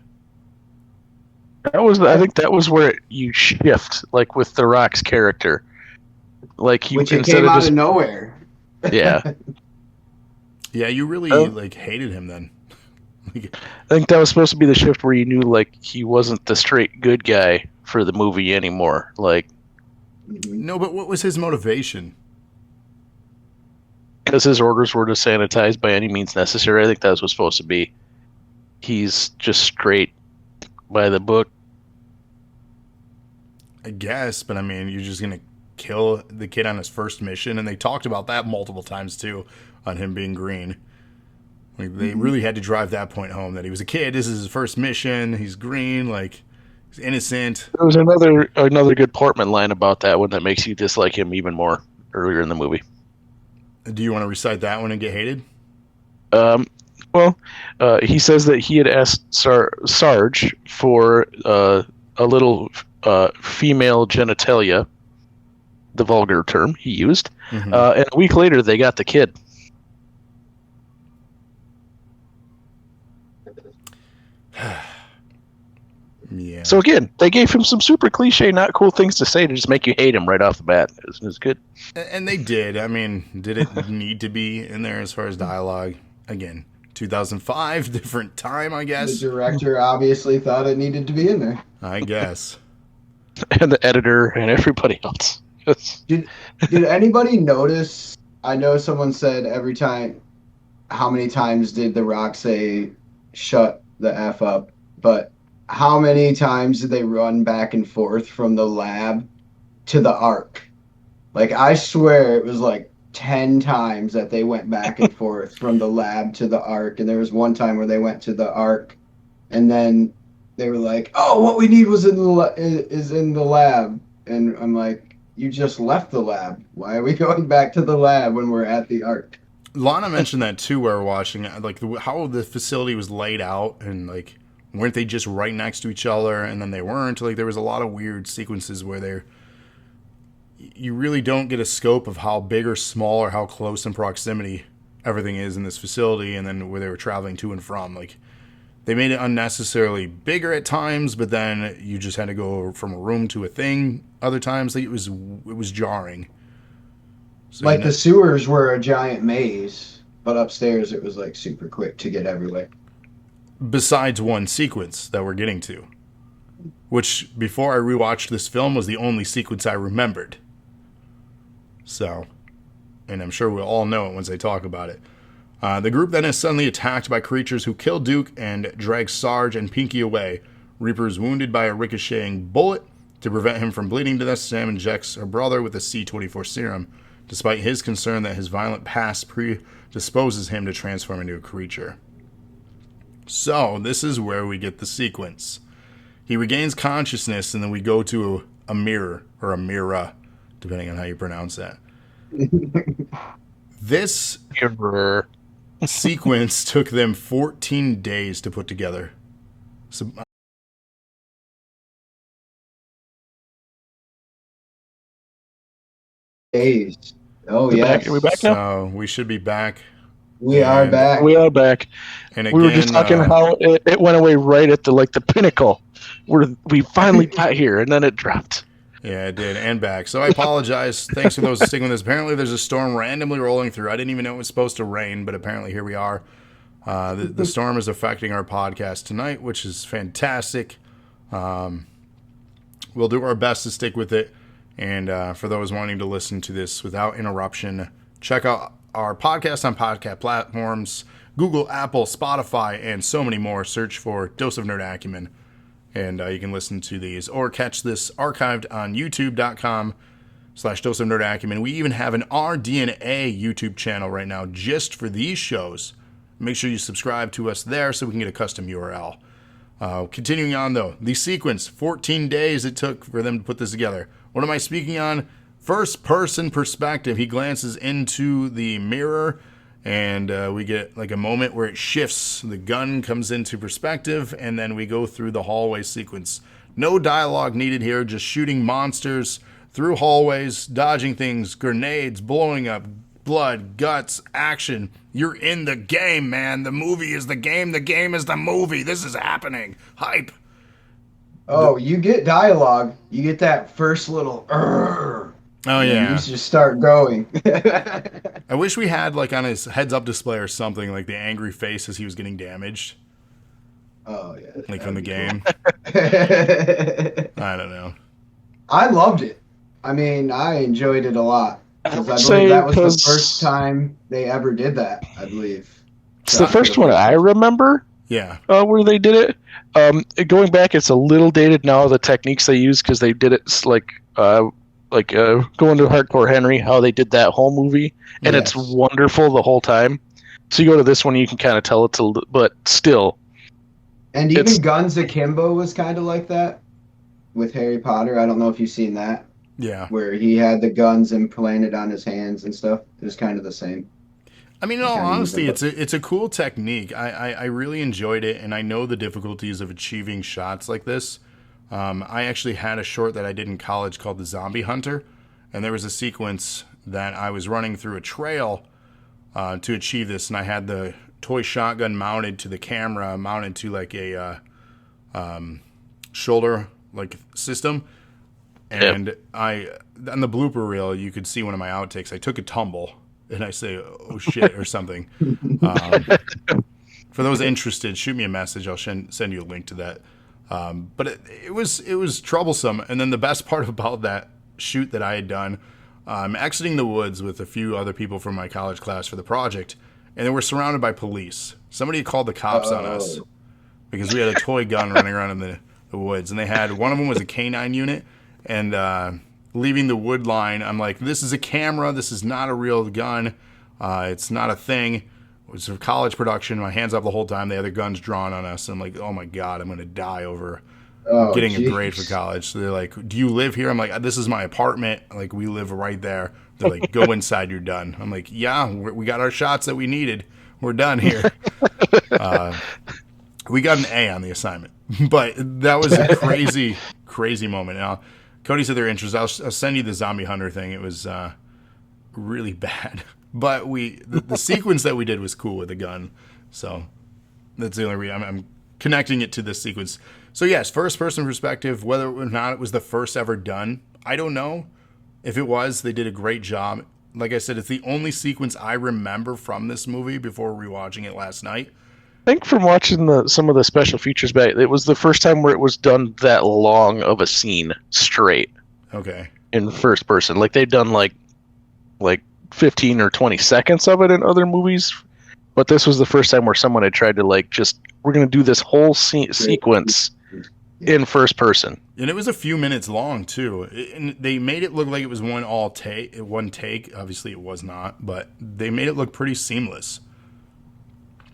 I think that was where you shift, like with The Rock's character, like which it came out of nowhere. Yeah, yeah, you really like hated him then. I think that was supposed to be the shift where you knew like he wasn't the straight good guy for the movie anymore. Like, no, but what was his motivation? Because his orders were to sanitize by any means necessary. I think that was supposed to be. He's just straight by the book. I guess, but I mean, you're just gonna kill the kid on his first mission, and they talked about that multiple times too, on him being green. Like, they really had to drive that point home that he was a kid. This is his first mission. He's green, like he's innocent. There was another good Portman line about that one that makes you dislike him even more earlier in the movie. Do you want to recite that one and get hated? Well, he says that he had asked Sarge for a little female genitalia, the vulgar term he used, and a week later they got the kid. Yeah. So again, they gave him some super cliche, not cool things to say to just make you hate him right off the bat. It was good. And they did. I mean, did it need to be in there as far as dialogue? Again, 2005, different time, I guess. The director obviously thought it needed to be in there. I guess. And the editor and everybody else. Did anybody notice? I know someone said every time, how many times did The Rock say, shut the F up? But how many times did they run back and forth from the lab to the Ark? Like, I swear it was like 10 times that they went back and forth from the lab to the Ark. And there was one time where they went to the Ark and then they were like, "Oh, what we need was is in the lab." And I'm like, "You just left the lab. Why are we going back to the lab when we're at the Ark?" Lana mentioned that too. While we're watching, like how the facility was laid out, and like weren't they just right next to each other? And then they weren't. Like there was a lot of weird sequences where you really don't get a scope of how big or small or how close in proximity everything is in this facility, and then where they were traveling to and from. Like they made it unnecessarily bigger at times, but then you just had to go from a room to a thing. Other times, like it was jarring. So, Like the sewers were a giant maze, but upstairs it was like super quick to get everywhere. Besides one sequence that we're getting to, which before I rewatched this film was the only sequence I remembered. So, and I'm sure we'll all know it once I talk about it. The group then is suddenly attacked by creatures who kill Duke and drag Sarge and Pinky away. Reaper is wounded by a ricocheting bullet. To prevent him from bleeding to death, Sam injects her brother with a C-24 serum, despite his concern that his violent past predisposes him to transform into a creature. So, this is where we get the sequence. He regains consciousness, and then we go to a mirror, or a mirror, depending on how you pronounce that. This Mirror. sequence took them 14 days to put together. So, Days. Oh, We're yes. back. Are we back now? so we should be back. We are back. We are back. And again, We were just talking how it went away right at the pinnacle, where we finally got here, and then it dropped. Yeah, it did, and back. So I apologize. Thanks for those sticking with us. Apparently, there's a storm randomly rolling through. I didn't even know it was supposed to rain, but apparently here we are. The storm is affecting our podcast tonight, which is fantastic. We'll do our best to stick with it. And for those wanting to listen to this without interruption, check out our podcast on podcast platforms, Google, Apple, Spotify, and so many more. Search for Dose of Nerd Acumen. And you can listen to these or catch this archived on youtube.com/Dose of Nerd Acumen. We even have an rDNA YouTube channel right now just for these shows. Make sure you subscribe to us there so we can get a custom URL. Continuing on, though, the sequence, 14 days it took for them to put this together. What am I speaking on? First-person perspective. He glances into the mirror, and we get like a moment where it shifts. The gun comes into perspective, and then we go through the hallway sequence. No dialogue needed here, just shooting monsters through hallways, dodging things, grenades, blowing up, blood, guts, action. You're in the game, man. The movie is the game is the movie. This is happening. Hype. Oh, you get dialogue. You get that first little Oh, yeah. You just start going. I wish we had, like, on his heads-up display or something, like, the angry face as he was getting damaged. Oh, yeah. Like, from the game. I don't know. I loved it. I mean, I enjoyed it a lot. Because I say believe that was the 'cause- first time they ever did that, I believe. It's the first one I remember Yeah. where they did it. Going back, it's a little dated now, the techniques they use, because they did it like going to Hardcore Henry, how they did that whole movie, and Yes. it's wonderful the whole time. So you go to this one, you can kind of tell it's but still. And even It's- Guns Akimbo was kind of like that with Harry Potter. I don't know if you've seen that, Yeah. where he had the guns implanted on his hands and stuff. It was kind of the same. I mean, in all Kinda honesty, use it's a cool technique. I really enjoyed it, and I know the difficulties of achieving shots like this. I actually had a short that I did in college called The Zombie Hunter, and there was a sequence that I was running through a trail to achieve this, and I had the toy shotgun mounted to the camera, mounted to like a shoulder like system. And I, on the blooper reel, you could see one of my outtakes. I took a tumble, and I say, "Oh shit," or something. For those interested, shoot me a message. I'll send you a link to that. But it was troublesome. And then the best part about that shoot that I had done, I'm exiting the woods with a few other people from my college class for the project, and then we're surrounded by police. Somebody called the cops on us. because we had a toy gun running around in the woods, and they had one of them was a K9 unit, and leaving the wood line, I'm like, this is a camera, this is not a real gun, it's not a thing. It was a college production. My hands up the whole time. They had their guns drawn on us. I'm like, oh my god, I'm gonna die over getting a grade for college. So they're like, do you live here? I'm like, this is my apartment. Like, we live right there. They're like, go inside, you're done. I'm like, yeah, we got our shots that we needed. We're done here. We got an A on the assignment. But that was a crazy, crazy moment. Now, Cody said they're interested. I'll send you the zombie hunter thing. It was really bad. But the sequence that we did was cool with the gun. So that's the only reason I'm connecting it to this sequence. So yes, first person perspective, whether or not it was the first ever done, I don't know. If it was, they did a great job. Like I said, it's the only sequence I remember from this movie before rewatching it last night. I think from watching some of the special features back, it was the first time where it was done that long of a scene straight. Okay. In first person. Like they've done like 15 or 20 seconds of it in other movies, but this was the first time where someone had tried to we're going to do this whole sequence in first person. And it was a few minutes long too. And they made it look like it was one take. Obviously it was not, but they made it look pretty seamless.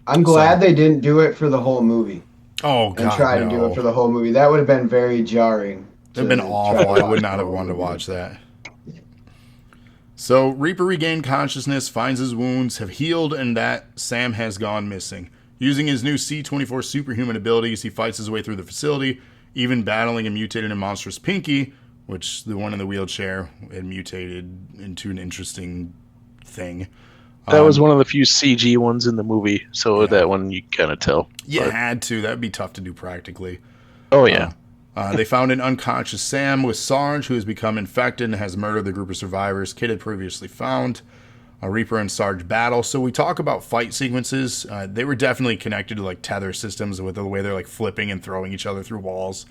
I'm glad they didn't do it for the whole movie. Oh, God, and try to do it for the whole movie. That would have been very jarring. It would have been awful. I would not have wanted to watch that. So Reaper regained consciousness, finds his wounds have healed, and that Sam has gone missing. Using his new C-24 superhuman abilities, he fights his way through the facility, even battling a mutated and monstrous Pinky, which the one in the wheelchair had mutated into an interesting thing. That was one of the few CG ones in the movie, so that one you kind of tell. You had to. That would be tough to do practically. Oh, yeah. They found an unconscious Sam with Sarge, who has become infected and has murdered the group of survivors Kid had previously found. Reaper and Sarge battle. So we talk about fight sequences. They were definitely connected to like tether systems with the way they're like flipping and throwing each other through walls.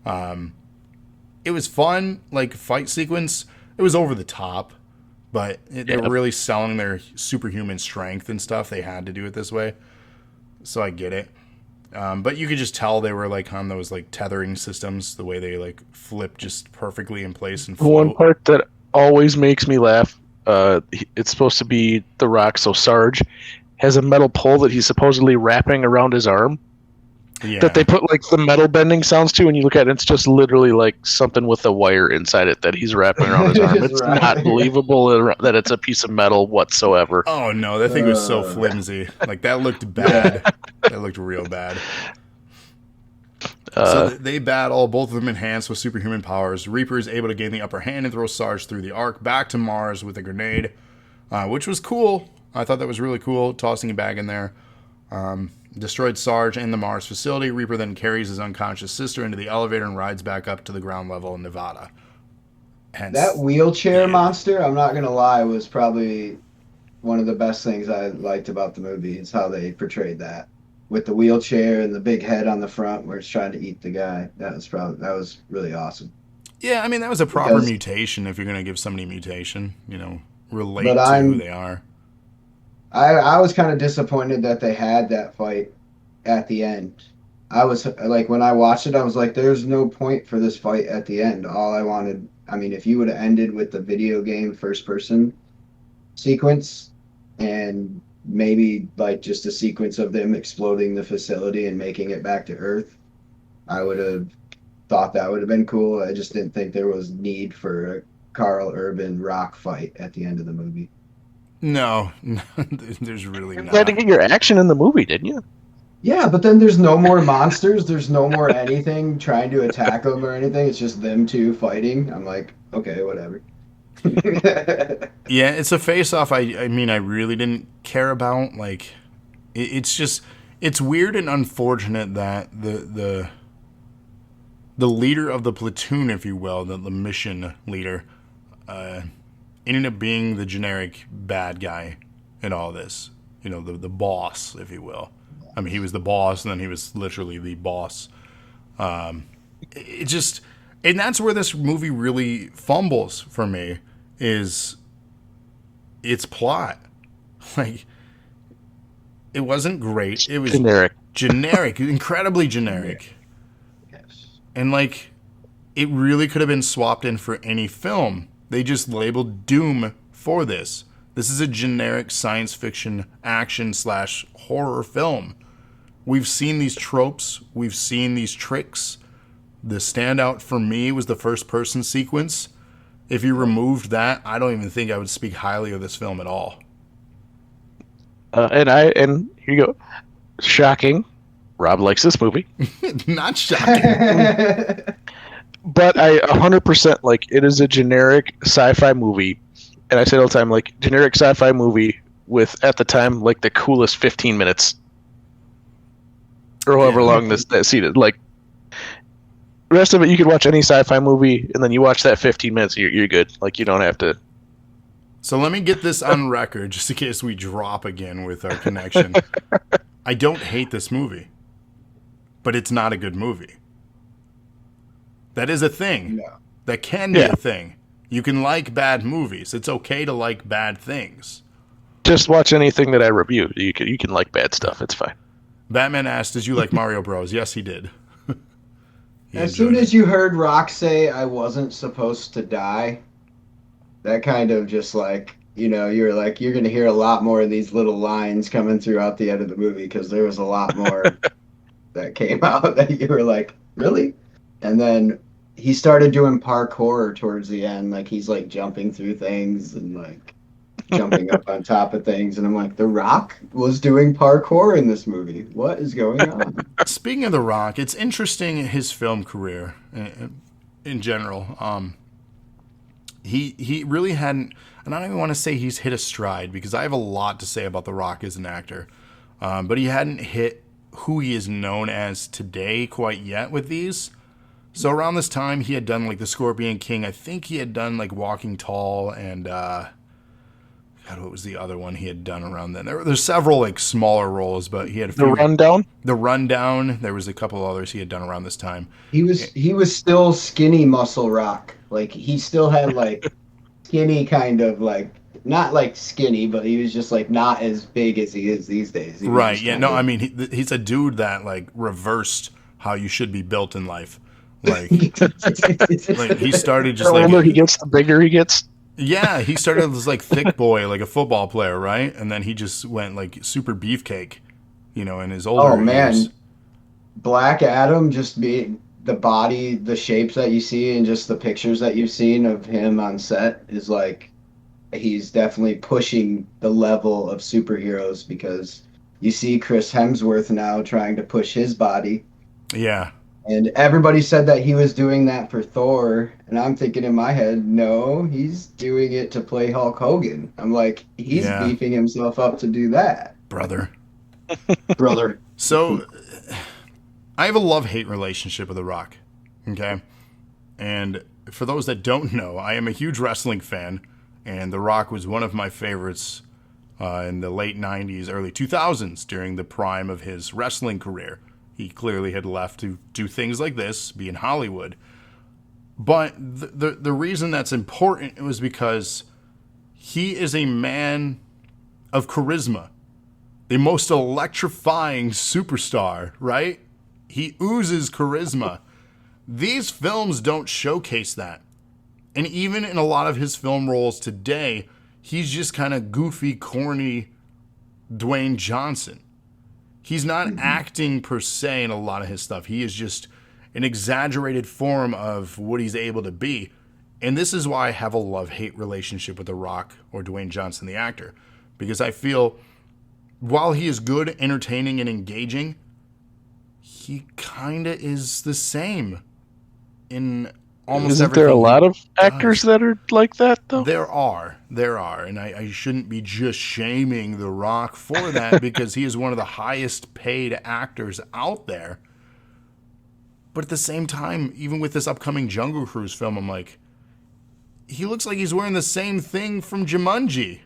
It was fun, like fight sequence. It was over the top, but they were really selling their superhuman strength and stuff. They had to do it this way. So I get it. But you could just tell they were like on those like tethering systems, the way they like flip just perfectly in place and float. One part that always makes me laugh, it's supposed to be The Rock, so Sarge has a metal pole that he's supposedly wrapping around his arm. Yeah. That they put like the metal bending sounds to, and you look at it, it's just literally like something with a wire inside it that he's wrapping around his arm. It's not believable that it's a piece of metal whatsoever. Oh no, that thing was so flimsy. Like that looked bad. That looked real bad. So they battle, both of them enhanced with superhuman powers. Reaper is able to gain the upper hand and throw Sarge through the arc back to Mars with a grenade, which was cool. I thought that was really cool, tossing it back in there. Destroyed Sarge in the Mars facility. Reaper then carries his unconscious sister into the elevator and rides back up to the ground level in Nevada. Hence, that wheelchair monster, I'm not going to lie, was probably one of the best things I liked about the movie. Is how they portrayed that. With the wheelchair and the big head on the front where it's trying to eat the guy. That was really awesome. Yeah, I mean, that was a proper mutation if you're going to give somebody a mutation, relate to who they are. I was kind of disappointed that they had that fight at the end. I was like, when I watched it, I was like, there's no point for this fight at the end. All I wanted, I mean, if you would have ended with the video game first person sequence and maybe like just a sequence of them exploding the facility and making it back to Earth, I would have thought that would have been cool. I just didn't think there was need for a Karl Urban Rock fight at the end of the movie. No, there's really not. You had to get your action in the movie, didn't you? Yeah, but then there's no more monsters. There's no more anything trying to attack them or anything. It's just them two fighting. I'm like, okay, whatever. Yeah, it's a face-off. I mean, I really didn't care about. Like, it's weird and unfortunate that the leader of the platoon, if you will, the mission leader, ended up being the generic bad guy in all this. The boss, if you will. I mean, he was the boss, and then he was literally the boss. And that's where this movie really fumbles for me, is its plot. Like, it wasn't great. It was generic, incredibly generic. Yes. And like, it really could have been swapped in for any film. They just labeled Doom for this. This is a generic science fiction action / horror film. We've seen these tropes. We've seen these tricks. The standout for me was the first person sequence. If you removed that, I don't even think I would speak highly of this film at all. And here you go. Shocking. Rob likes this movie. Not shocking. But I 100% like it is a generic sci-fi movie. And I say it all the time, like generic sci-fi movie with, at the time, like the coolest 15 minutes. Or however long that scene is. Like, the rest of it, you could watch any sci-fi movie, and then you watch that 15 minutes, you're good. Like, you don't have to. So let me get this on record, just in case we drop again with our connection. I don't hate this movie, but it's not a good movie. That is a thing. No. That can be a thing. You can like bad movies. It's okay to like bad things. Just watch anything that I review. You can like bad stuff. It's fine. Batman asked, did you like Mario Bros? Yes, he did. As soon as you heard Rock say I wasn't supposed to die, that kind of just like, you're like, you're going to hear a lot more of these little lines coming throughout the end of the movie because there was a lot more that came out that you were like, really? And then he started doing parkour towards the end. Like he's like jumping through things and like jumping up on top of things. And I'm like, The Rock was doing parkour in this movie. What is going on? Speaking of The Rock, it's interesting his film career in general. He really hadn't, and I don't even want to say he's hit a stride because I have a lot to say about The Rock as an actor. But he hadn't hit who he is known as today quite yet with these. So around this time, he had done like The Scorpion King. I think he had done like Walking Tall and God, what was the other one he had done around then? There's several like smaller roles, but he had a few. The Rundown. The Rundown. There was a couple others he had done around this time. He was still skinny muscle Rock. Like he still had like skinny kind of like, not like skinny, but he was just like not as big as he is these days. Right. Yeah. No, I mean he's a dude that like reversed how you should be built in life. Like, like he started just The like older he gets, the bigger he gets. Yeah, he started as like thick boy, like a football player, right? And then he just went like super beefcake, in his older years. Black Adam just being the body, the shapes that you see and just the pictures that you've seen of him on set is like, he's definitely pushing the level of superheroes because you see Chris Hemsworth now trying to push his body. Yeah. And everybody said that he was doing that for Thor. And I'm thinking in my head, no, he's doing it to play Hulk Hogan. I'm like, he's beefing himself up to do that. Brother. So, I have a love-hate relationship with The Rock. Okay? And for those that don't know, I am a huge wrestling fan. And The Rock was one of my favorites in the late 90s, early 2000s, during the prime of his wrestling career. He clearly had left to do things like this, be in Hollywood. But the reason that's important was because he is a man of charisma. The most electrifying superstar, right? He oozes charisma. These films don't showcase that. And even in a lot of his film roles today, he's just kind of goofy, corny Dwayne Johnson. He's not acting per se in a lot of his stuff. He is just an exaggerated form of what he's able to be. And this is why I have a love-hate relationship with The Rock or Dwayne Johnson, the actor. Because I feel while he is good, entertaining, and engaging, he kind of is the same in almost everything. Isn't there a lot of actors that are like that, though? There are. And I shouldn't be just shaming The Rock for that because he is one of the highest paid actors out there. But at the same time, even with this upcoming Jungle Cruise film, I'm like, he looks like he's wearing the same thing from Jumanji.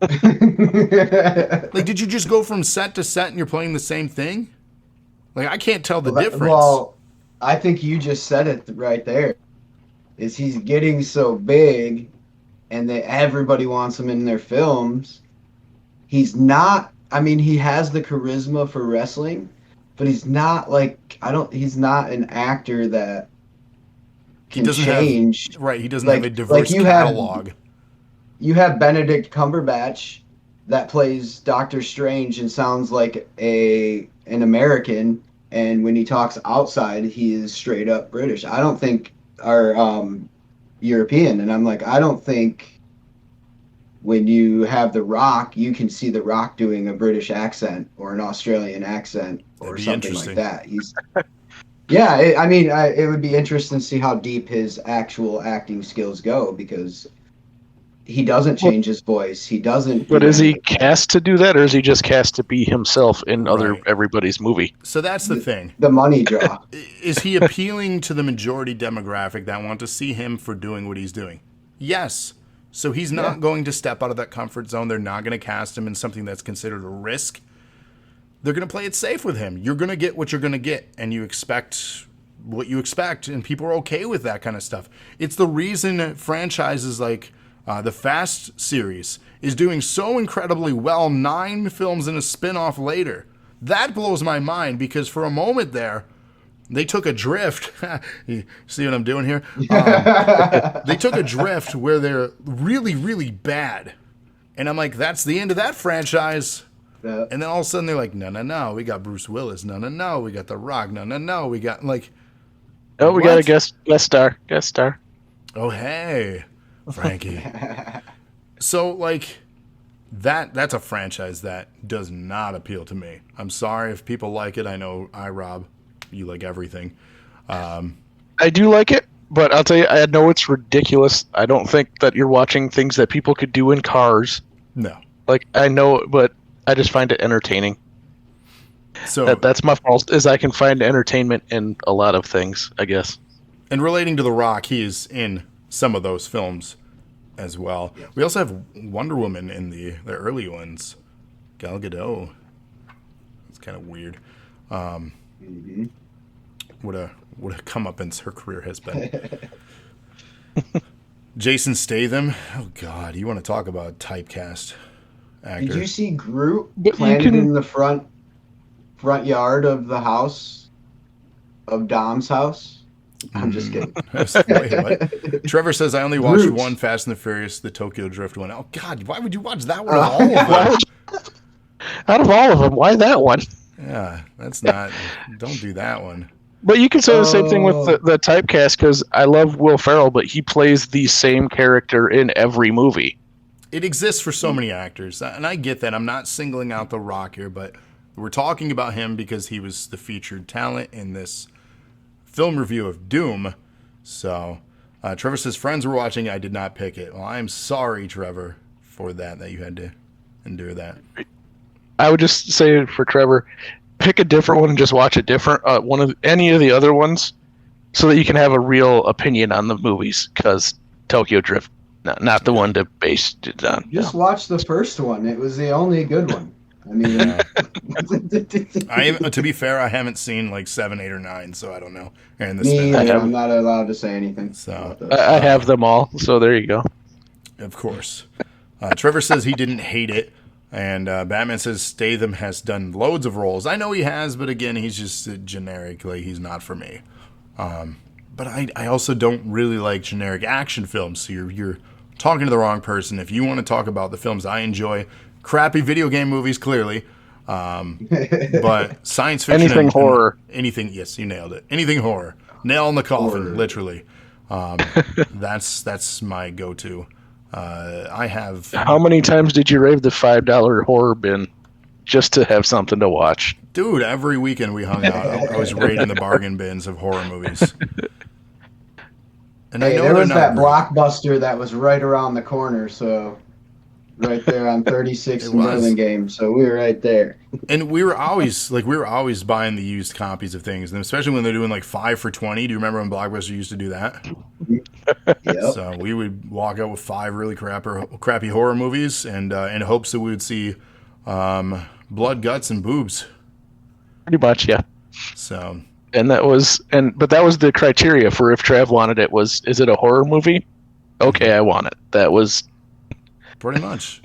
Like, did you just go from set to set and you're playing the same thing? Like, I can't tell the difference. Well, I think you just said it right there. Is he's getting so big and that everybody wants him in their films. He's not, I mean, he has the charisma for wrestling, but he's not like he's not an actor that can change. Right, he doesn't like have a diverse catalog. You have Benedict Cumberbatch that plays Doctor Strange and sounds like an American, and when he talks outside, he is straight up British. I don't think are European, and I'm like, I don't think when you have The Rock, you can see The Rock doing a British accent or an Australian accent or something like that. Yeah, it would be interesting to see how deep his actual acting skills go, because he doesn't change his voice. He doesn't. But is he cast to do that, or is he just cast to be himself in everybody's movie? So that's the thing. The money draw. Is he appealing to the majority demographic that want to see him for doing what he's doing? Yes. So he's not going to step out of that comfort zone. They're not going to cast him in something that's considered a risk. They're going to play it safe with him. You're going to get what you're going to get, and you expect what you expect, and people are okay with that kind of stuff. It's the reason franchises like the Fast series is doing so incredibly well 9 films and a spin-off later. That blows my mind, because for a moment there, they took a drift. You see what I'm doing here? They took a drift where they're really, really bad. And I'm like, that's the end of that franchise. Yeah. And then all of a sudden they're like, no, we got Bruce Willis. No, we got The Rock. No, we got like... Oh, we got a guest star. Oh, hey, Frankie. So, like, that's a franchise that does not appeal to me. I'm sorry if people like it. I know Rob, you like everything. I do like it, but I'll tell you, I know it's ridiculous. I don't think that you're watching things that people could do in cars. No. Like, I know, but I just find it entertaining. So that's my fault, is I can find entertainment in a lot of things, I guess. And relating to The Rock, he is in some of those films as well. Yes. We also have Wonder Woman in the early ones. Gal Gadot. It's kind of weird. What a comeuppance her career has been. Jason Statham. Oh God, you want to talk about typecast actor? Did you see Groot planted in the front yard of the house of Dom's house? I'm just kidding. Wait, what? Trevor says, I only watched one Fast and the Furious, the Tokyo Drift one. Oh, God, why would you watch that one? All of them? Out of all of them, why that one? Yeah, that's not... Don't do that one. But you can say the same thing with the typecast, because I love Will Ferrell, but he plays the same character in every movie. It exists for so many actors, and I get that. I'm not singling out The Rock here, but we're talking about him because he was the featured talent in this film review of Doom. So Trevor says, friends were watching, I did not pick it. Well, I'm sorry, Trevor, for that you had to endure that. I would just say for Trevor, pick a different one and just watch a different any of the other ones, so that you can have a real opinion on the movies, because Tokyo Drift, not the one to base it on. Just watch the first one. It was the only good one. I mean, to be fair, I haven't seen like 7, 8, or 9, so I don't know. And I'm not allowed to say anything. So I have them all, so there you go. Of course. Trevor says he didn't hate it, and Batman says Statham has done loads of roles. I know he has, but again, he's just generically, he's not for me. But I also don't really like generic action films, so you're talking to the wrong person. If you want to talk about the films I enjoy, crappy video game movies, clearly. But science fiction. Anything horror. Anything, yes, you nailed it. Anything horror. Nail in the coffin, horror. Literally. That's my go-to. I have... How many times did you rave the $5 horror bin just to have something to watch? Dude, every weekend we hung out. I was raiding the bargain bins of horror movies. And hey, there was that Blockbuster that was right around the corner, so... Right there on 36th and Burlingame, so we were right there. And we were always buying the used copies of things, and especially when they're doing like 5 for $20. Do you remember when Blockbuster used to do that? Yep. So we would walk out with 5 really crappy horror movies, and in hopes that we would see blood, guts, and boobs. Pretty much, yeah. So. But that was the criteria for if Trav wanted it. Is it a horror movie? Okay, I want it. That was. Pretty much.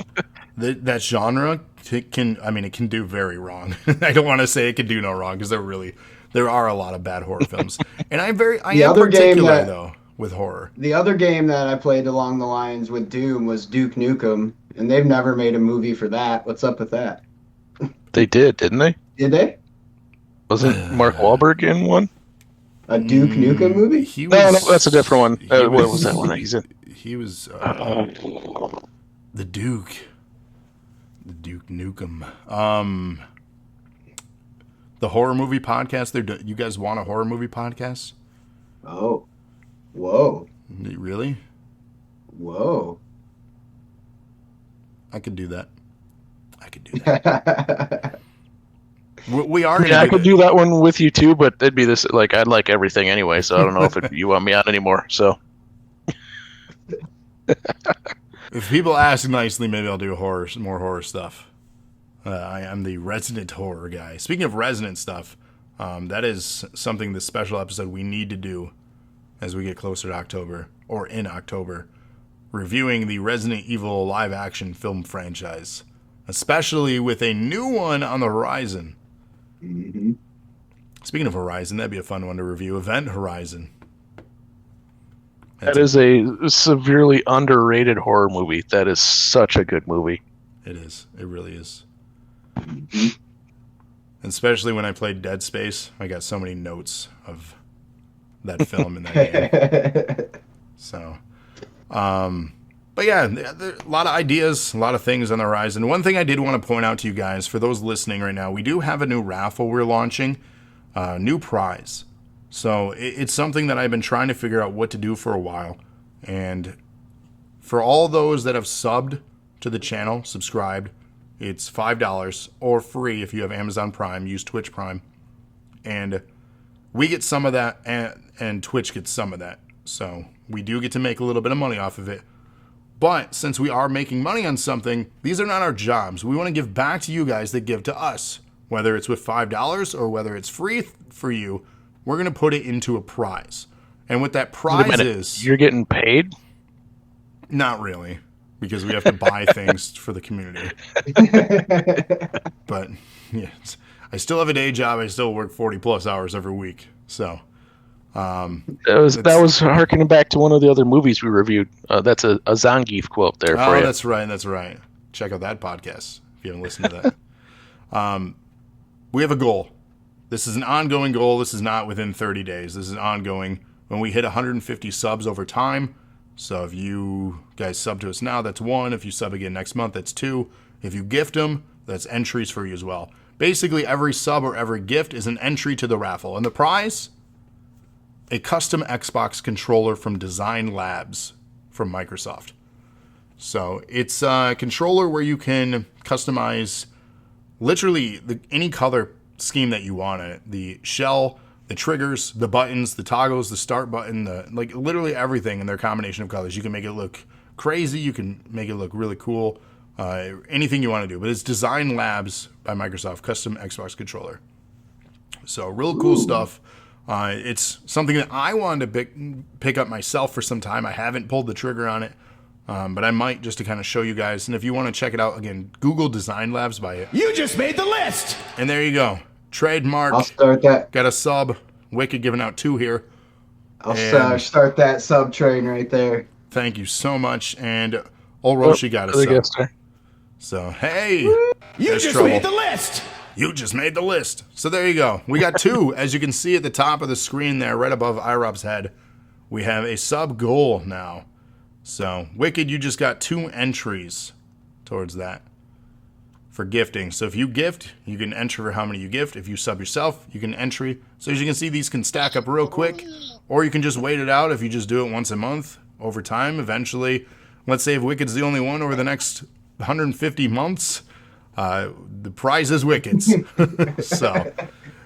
that genre it can do very wrong. I don't want to say it can do no wrong because there are a lot of bad horror films, and I am particular though with horror. The other game that I played along the lines with Doom was Duke Nukem, and they've never made a movie for that. What's up with that? They did, didn't they? Did they? Wasn't Mark Wahlberg in one? A Duke Nukem movie? No, that's a different one. What was that one that he's in? He was the Duke Nukem. The horror movie podcast. You guys want a horror movie podcast? Oh, whoa! Really? Whoa! I could do that. We are. Yeah, I could do that one with you too, but it'd be this. Like, I'd like everything anyway, so I don't know if you want me on anymore. So, if people ask nicely, maybe I'll do more horror stuff. I am the resident horror guy. Speaking of resident stuff, that is something this special episode we need to do as we get closer to October, or in October, reviewing the Resident Evil live action film franchise, especially with a new one on the horizon. Mm-hmm. Speaking of Horizon, that'd be a fun one to review. Event Horizon. That is a severely underrated horror movie. That is such a good movie. It is. It really is. Especially when I played Dead Space, I got so many notes of that film in that game. So, but yeah, there are a lot of ideas, a lot of things on the horizon. One thing I did want to point out to you guys, for those listening right now, we do have a new raffle we're launching, new prize. So it's something that I've been trying to figure out what to do for a while. And for all those that have subbed to the channel, subscribed, it's $5 or free if you have Amazon Prime, use Twitch Prime. And we get some of that, and Twitch gets some of that. So we do get to make a little bit of money off of it. But since we are making money on something, these are not our jobs. We want to give back to you guys that give to us. Whether it's with $5 or whether it's free for you, we're going to put it into a prize. And what that prize is... You're getting paid? Not really, because we have to buy things for the community. But yeah, I still have a day job. I still work 40-plus hours every week. So... that was harkening back to one of the other movies we reviewed. That's a Zangief quote there for you. That's right. Check out that podcast if you haven't listened to that. We have a goal. This is an ongoing goal. This is not within 30 days. This is ongoing. When we hit 150 subs over time, so if you guys sub to us now, that's 1. If you sub again next month, that's 2. If you gift them, that's entries for you as well. Basically, every sub or every gift is an entry to the raffle. And the prize... a custom Xbox controller from Design Labs from Microsoft. So it's a controller where you can customize literally any color scheme that you want in it. The shell, the triggers, the buttons, the toggles, the start button, literally everything in their combination of colors. You can make it look crazy. You can make it look really cool. Anything you want to do. But it's Design Labs by Microsoft, custom Xbox controller. So real cool stuff. It's something that I wanted to pick up myself for some time. I haven't pulled the trigger on it, but I might just to kind of show you guys. And if you want to check it out, again, Google Design Labs by it. You just made the list! And there you go. Trademark. I'll start that. Got a sub. Wicked giving out 2 here. I'll start that sub train right there. Thank you so much. And old Roshi got a sub. So, hey. You just made the list! You just made the list. So there you go. We got 2, as you can see at the top of the screen there, right above IROB's head. We have a sub goal now. So, Wicked, you just got 2 entries towards that for gifting. So if you gift, you can enter for how many you gift. If you sub yourself, you can entry. So as you can see, these can stack up real quick, or you can just wait it out if you just do it once a month over time. Eventually, let's say if Wicked's the only one over the next 150 months, the prize is Wicked. So,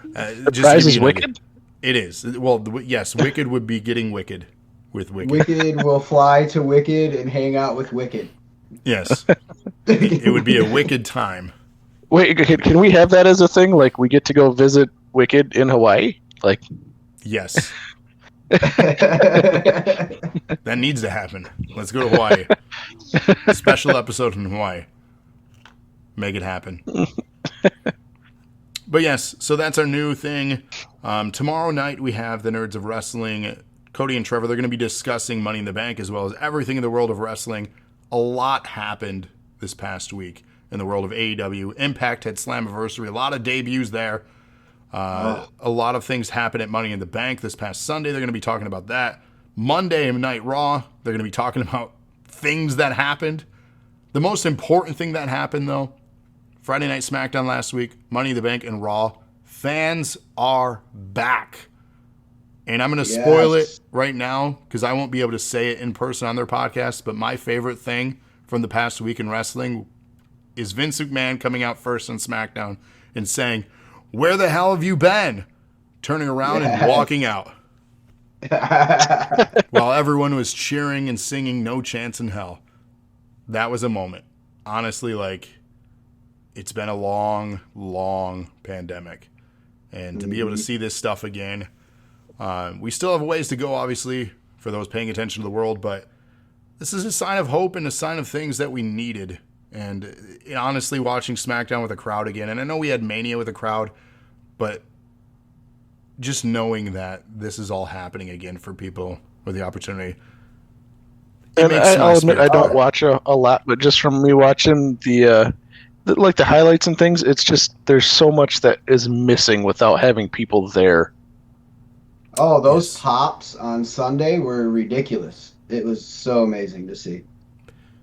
the prize is Wicked? It is. Well, yes, Wicked would be getting Wicked with Wicked. Wicked will fly to Wicked and hang out with Wicked. Yes. It would be a Wicked time. Wait, can we have that as a thing? Like, we get to go visit Wicked in Hawaii? Like, yes. That needs to happen. Let's go to Hawaii. A special episode in Hawaii. Make it happen. But yes, so that's our new thing. Tomorrow night we have the Nerds of Wrestling. Cody and Trevor, they're going to be discussing Money in the Bank as well as everything in the world of wrestling. A lot happened this past week in the world of AEW. Impact had Slammiversary, a lot of debuts there. A lot of things happened at Money in the Bank this past Sunday. They're going to be talking about that. Monday Night Raw, they're going to be talking about things that happened. The most important thing that happened, though, Friday Night SmackDown last week, Money in the Bank and Raw, fans are back. And I'm going to spoil it right now because I won't be able to say it in person on their podcast, but my favorite thing from the past week in wrestling is Vince McMahon coming out first on SmackDown and saying, "Where the hell have you been?" Turning around and walking out. While everyone was cheering and singing No Chance in Hell. That was a moment. Honestly, like, it's been a long, long pandemic. And to be able to see this stuff again, we still have a ways to go, obviously, for those paying attention to the world, but this is a sign of hope and a sign of things that we needed. And honestly, watching SmackDown with a crowd again, and I know we had Mania with a crowd, but just knowing that this is all happening again for people with the opportunity. And I'll admit I don't watch a lot, but just from me watching the highlights and things, it's just there's so much that is missing without having people there. Oh, those pops on Sunday were ridiculous. It was so amazing to see.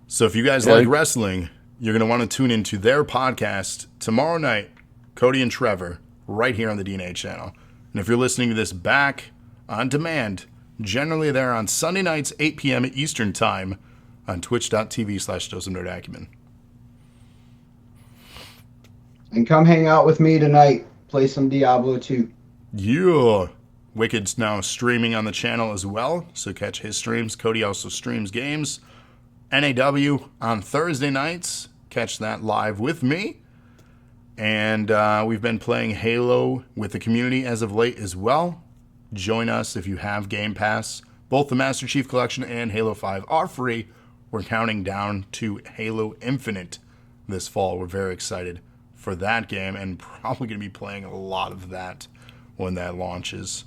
So if you guys like wrestling, you're going to want to tune into their podcast tomorrow night, Cody and Trevor, right here on the DNA channel. And if you're listening to this back on demand, generally they're on Sunday nights, 8 p.m. Eastern Time on twitch.tv/doseofnerdacumen. And come hang out with me tonight. Play some Diablo 2. Yeah. Wicked's now streaming on the channel as well, so catch his streams. Cody also streams games. NAW on Thursday nights. Catch that live with me. And we've been playing Halo with the community as of late as well. Join us if you have Game Pass. Both the Master Chief Collection and Halo 5 are free. We're counting down to Halo Infinite this fall. We're very excited for that game and probably going to be playing a lot of that when that launches.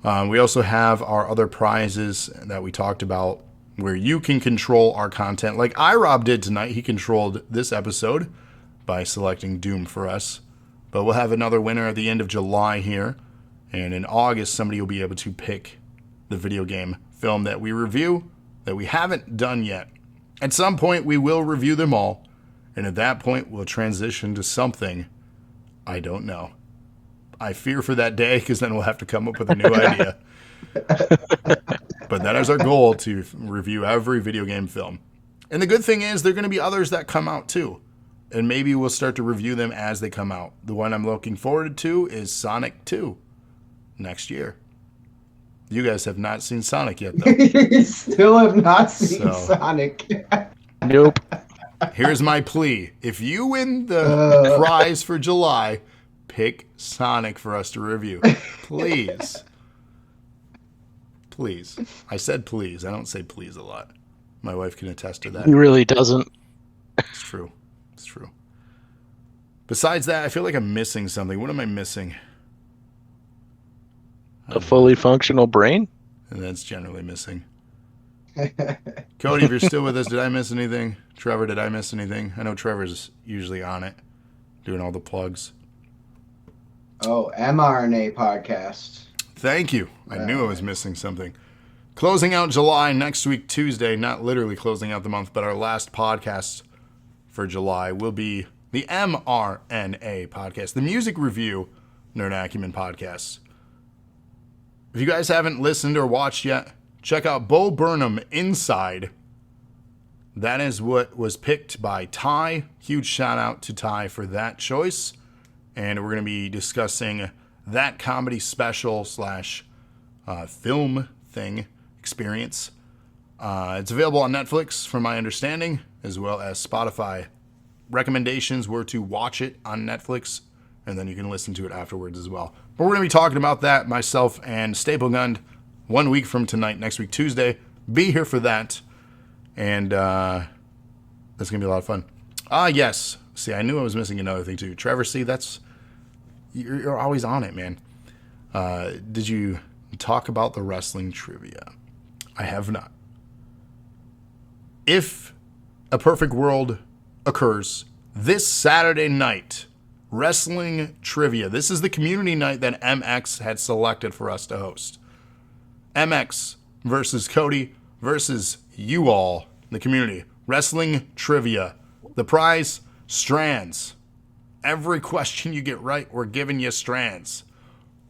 We also have our other prizes that we talked about where you can control our content like iRob did tonight. He controlled this episode by selecting Doom for us. But we'll have another winner at the end of July here. And in August, somebody will be able to pick the video game film that we review that we haven't done yet. At some point, we will review them all. And at that point, we'll transition to something I don't know. I fear for that day because then we'll have to come up with a new idea. But that is our goal, to review every video game film. And the good thing is there are going to be others that come out too. And maybe we'll start to review them as they come out. The one I'm looking forward to is Sonic 2 next year. You guys have not seen Sonic yet, though. You still have not seen Sonic. Nope. Here's my plea. If you win the prize for July, pick Sonic for us to review. Please. Please. I said please. I don't say please a lot. My wife can attest to that. He really doesn't. It's true. It's true. Besides that, I feel like I'm missing something. What am I missing? A fully functional brain? And that's generally missing. Cody, if you're still with us, did I miss anything? Trevor, did I miss anything? I know Trevor's usually on it, doing all the plugs. Oh, mRNA podcast. Thank you. I knew I was missing something. Closing out July next week, Tuesday, not literally closing out the month, but our last podcast for July will be the mRNA podcast, the music review Nerd Acumen podcast. If you guys haven't listened or watched yet, check out Bo Burnham Inside. That is what was picked by Ty. Huge shout out to Ty for that choice. And we're going to be discussing that comedy special / film thing experience. It's available on Netflix, from my understanding, as well as Spotify. Recommendations were to watch it on Netflix, and then you can listen to it afterwards as well. But we're going to be talking about that, myself and Staple Gun, 1 week from tonight, next week, Tuesday. Be here for that. And that's going to be a lot of fun. Yes, See, I knew I was missing another thing too. Trevor, see, you're always on it, man. Did you talk about the wrestling trivia? I have not. If a perfect world occurs this Saturday night, wrestling trivia. This is the community night that MX had selected for us to host. MX versus Cody versus you all, the community. Wrestling trivia. The prize, strands. Every question you get right, we're giving you strands.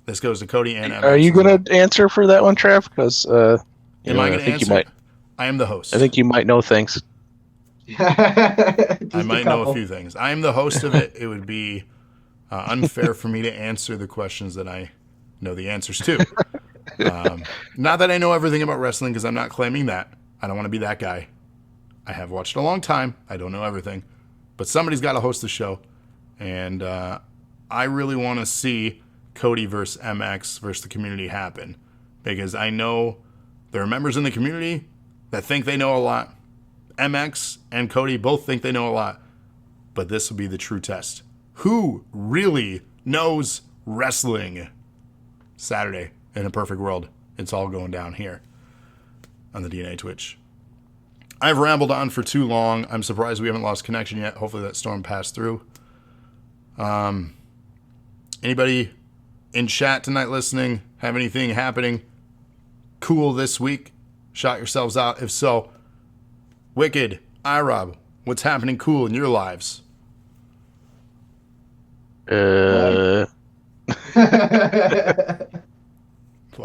This goes to Cody and MX. Are you going to answer for that one, Trav? Because Am I going to answer? You might. I am the host. I think you might know things. I might know a few things. I am the host of it. It would be unfair for me to answer the questions that I know the answers to. Not that I know everything about wrestling, because I'm not claiming that. I don't want to be that guy. I have watched a long time. I don't know everything. But somebody's got to host the show. And I really want to see Cody versus MX versus the community happen. Because I know there are members in the community that think they know a lot. MX and Cody both think they know a lot. But this will be the true test. Who really knows wrestling? Saturday in a perfect world. It's all going down here on the DNA Twitch. I've rambled on for too long. I'm surprised we haven't lost connection yet. Hopefully that storm passed through. Anybody in chat tonight listening have anything happening cool this week? Shout yourselves out. If so, Wicked, iRob, what's happening cool in your lives? Wow.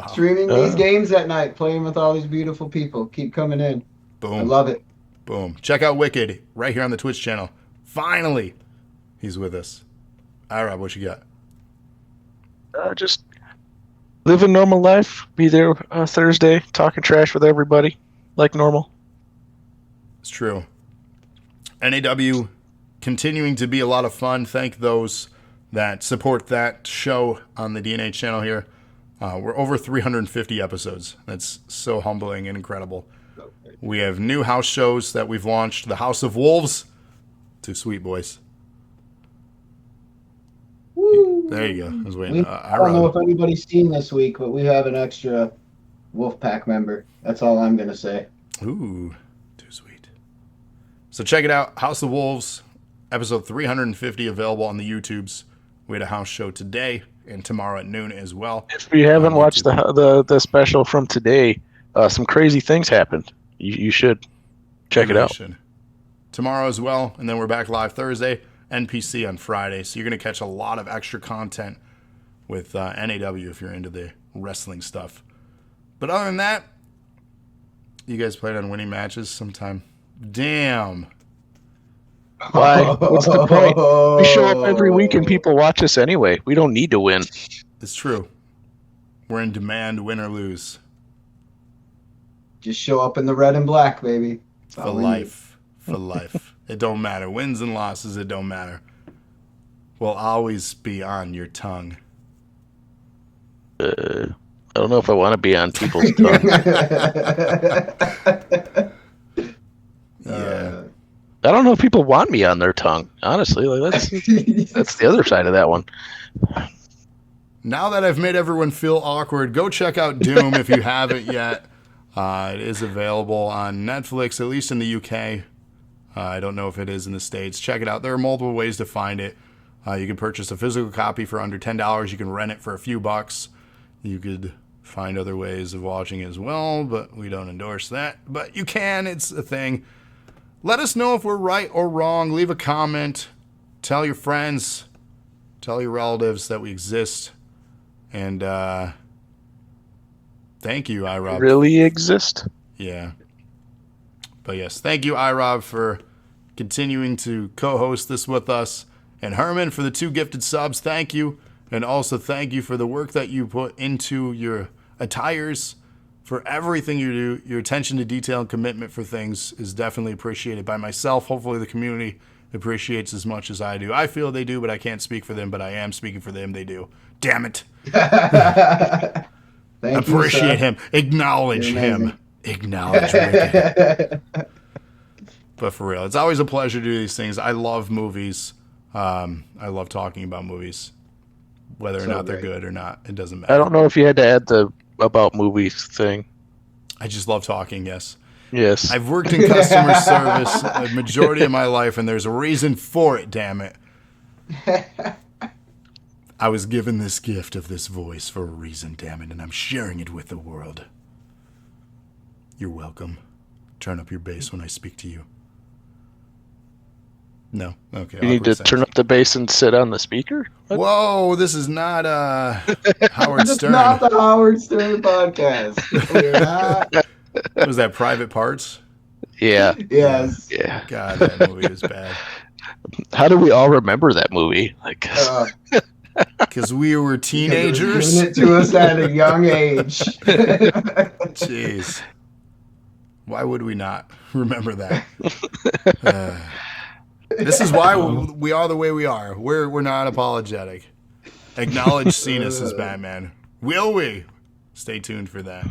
Streaming these games at night, playing with all these beautiful people. Keep coming in. Boom. I love it. Boom. Check out Wicked right here on the Twitch channel. Finally, he's with us. iRob, what you got? Just live a normal life. Be there Thursday, talking trash with everybody, like normal. It's true. NAW continuing to be a lot of fun. Thank those that support that show on the DNA channel here. We're over 350 episodes. That's so humbling and incredible. We have new house shows that we've launched. The House of Wolves. Too sweet, boys. Woo. There you go. I was waiting. I don't know if anybody's seen this week, but we have an extra Wolfpack member. That's all I'm going to say. Ooh, too sweet. So check it out. House of Wolves, episode 350, available on the YouTubes. We had a house show today and tomorrow at noon as well. If you haven't watched the special from today, some crazy things happened. You should check it out. Tomorrow as well, and then we're back live Thursday, NPC on Friday. So you're going to catch a lot of extra content with NAW if you're into the wrestling stuff. But other than that, you guys plan on winning matches sometime? Damn. Why? What's the point? We show up every week and people watch us anyway. We don't need to win. It's true. We're in demand, win or lose. Just show up in the red and black, baby. For life. For life. It don't matter. Wins and losses, it don't matter. We'll always be on your tongue. I don't know if I want to be on people's tongue. Yeah. I don't know if people want me on their tongue. Honestly, like that's the other side of that one. Now that I've made everyone feel awkward, go check out Doom if you haven't yet. It is available on Netflix, at least in the UK. I don't know if it is in the States. Check it out. There are multiple ways to find it. You can purchase a physical copy for under $10. You can rent it for a few bucks. You could find other ways of watching it as well, but we don't endorse that. But you can. It's a thing. Let us know if we're right or wrong. Leave a comment. Tell your friends. Tell your relatives that we exist. And thank you, iRob. Really exist? Yeah. But yes, thank you, iRob, for continuing to co-host this with us. And Herman for the 2 gifted subs. Thank you. And also thank you for the work that you put into your attires. For everything you do, your attention to detail and commitment for things is definitely appreciated by myself. Hopefully the community appreciates as much as I do. I feel they do, but I can't speak for them, but I am speaking for them. They do. Damn it. Appreciate him. Acknowledge him. Acknowledge Wicked. But for real, it's always a pleasure to do these things. I love movies. I love talking about movies, whether or So not they're great. good or not. It doesn't matter. I don't know if you had to add the about movies thing. I just love talking. Yes. Yes. I've worked in customer service a majority of my life, and there's a reason for it, damn it. I was given this gift of this voice for a reason, damn it, and I'm sharing it with the world. You're welcome. Turn up your bass when I speak to you. No? Okay. You need to turn up the bass and sit on the speaker? What? Whoa, this is not Howard It's Stern. not the Howard Stern podcast. We're not. Was that Private Parts? Yeah. Yes. Yeah. God, that movie was bad. How do we all remember that movie? Like, Because we were teenagers. Giving it to us at a young age. Jeez. Why would we not remember that? This is why we are the way we are. We're not apologetic. Acknowledge Cena's as Batman. Will we? Stay tuned for that.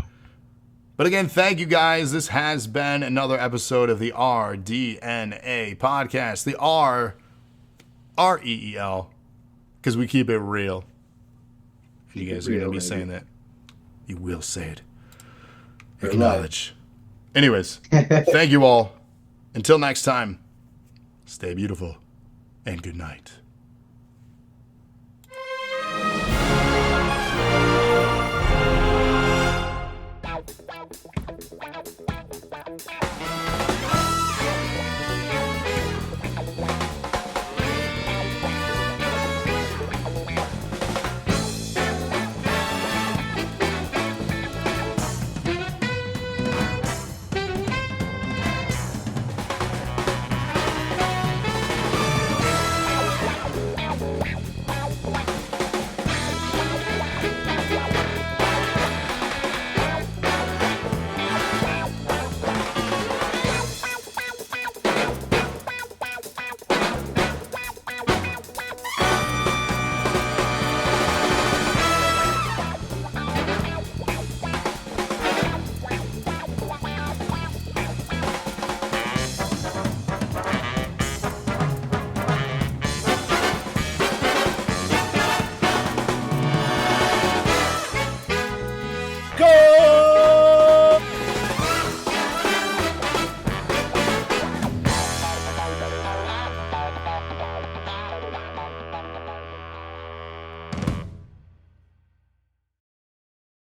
But again, thank you guys. This has been another episode of the rDNA podcast. The REEL. Because we keep it real. And you guys are going to be saying that. You will say it. Acknowledge. Anyways, thank you all. Until next time, stay beautiful and good night.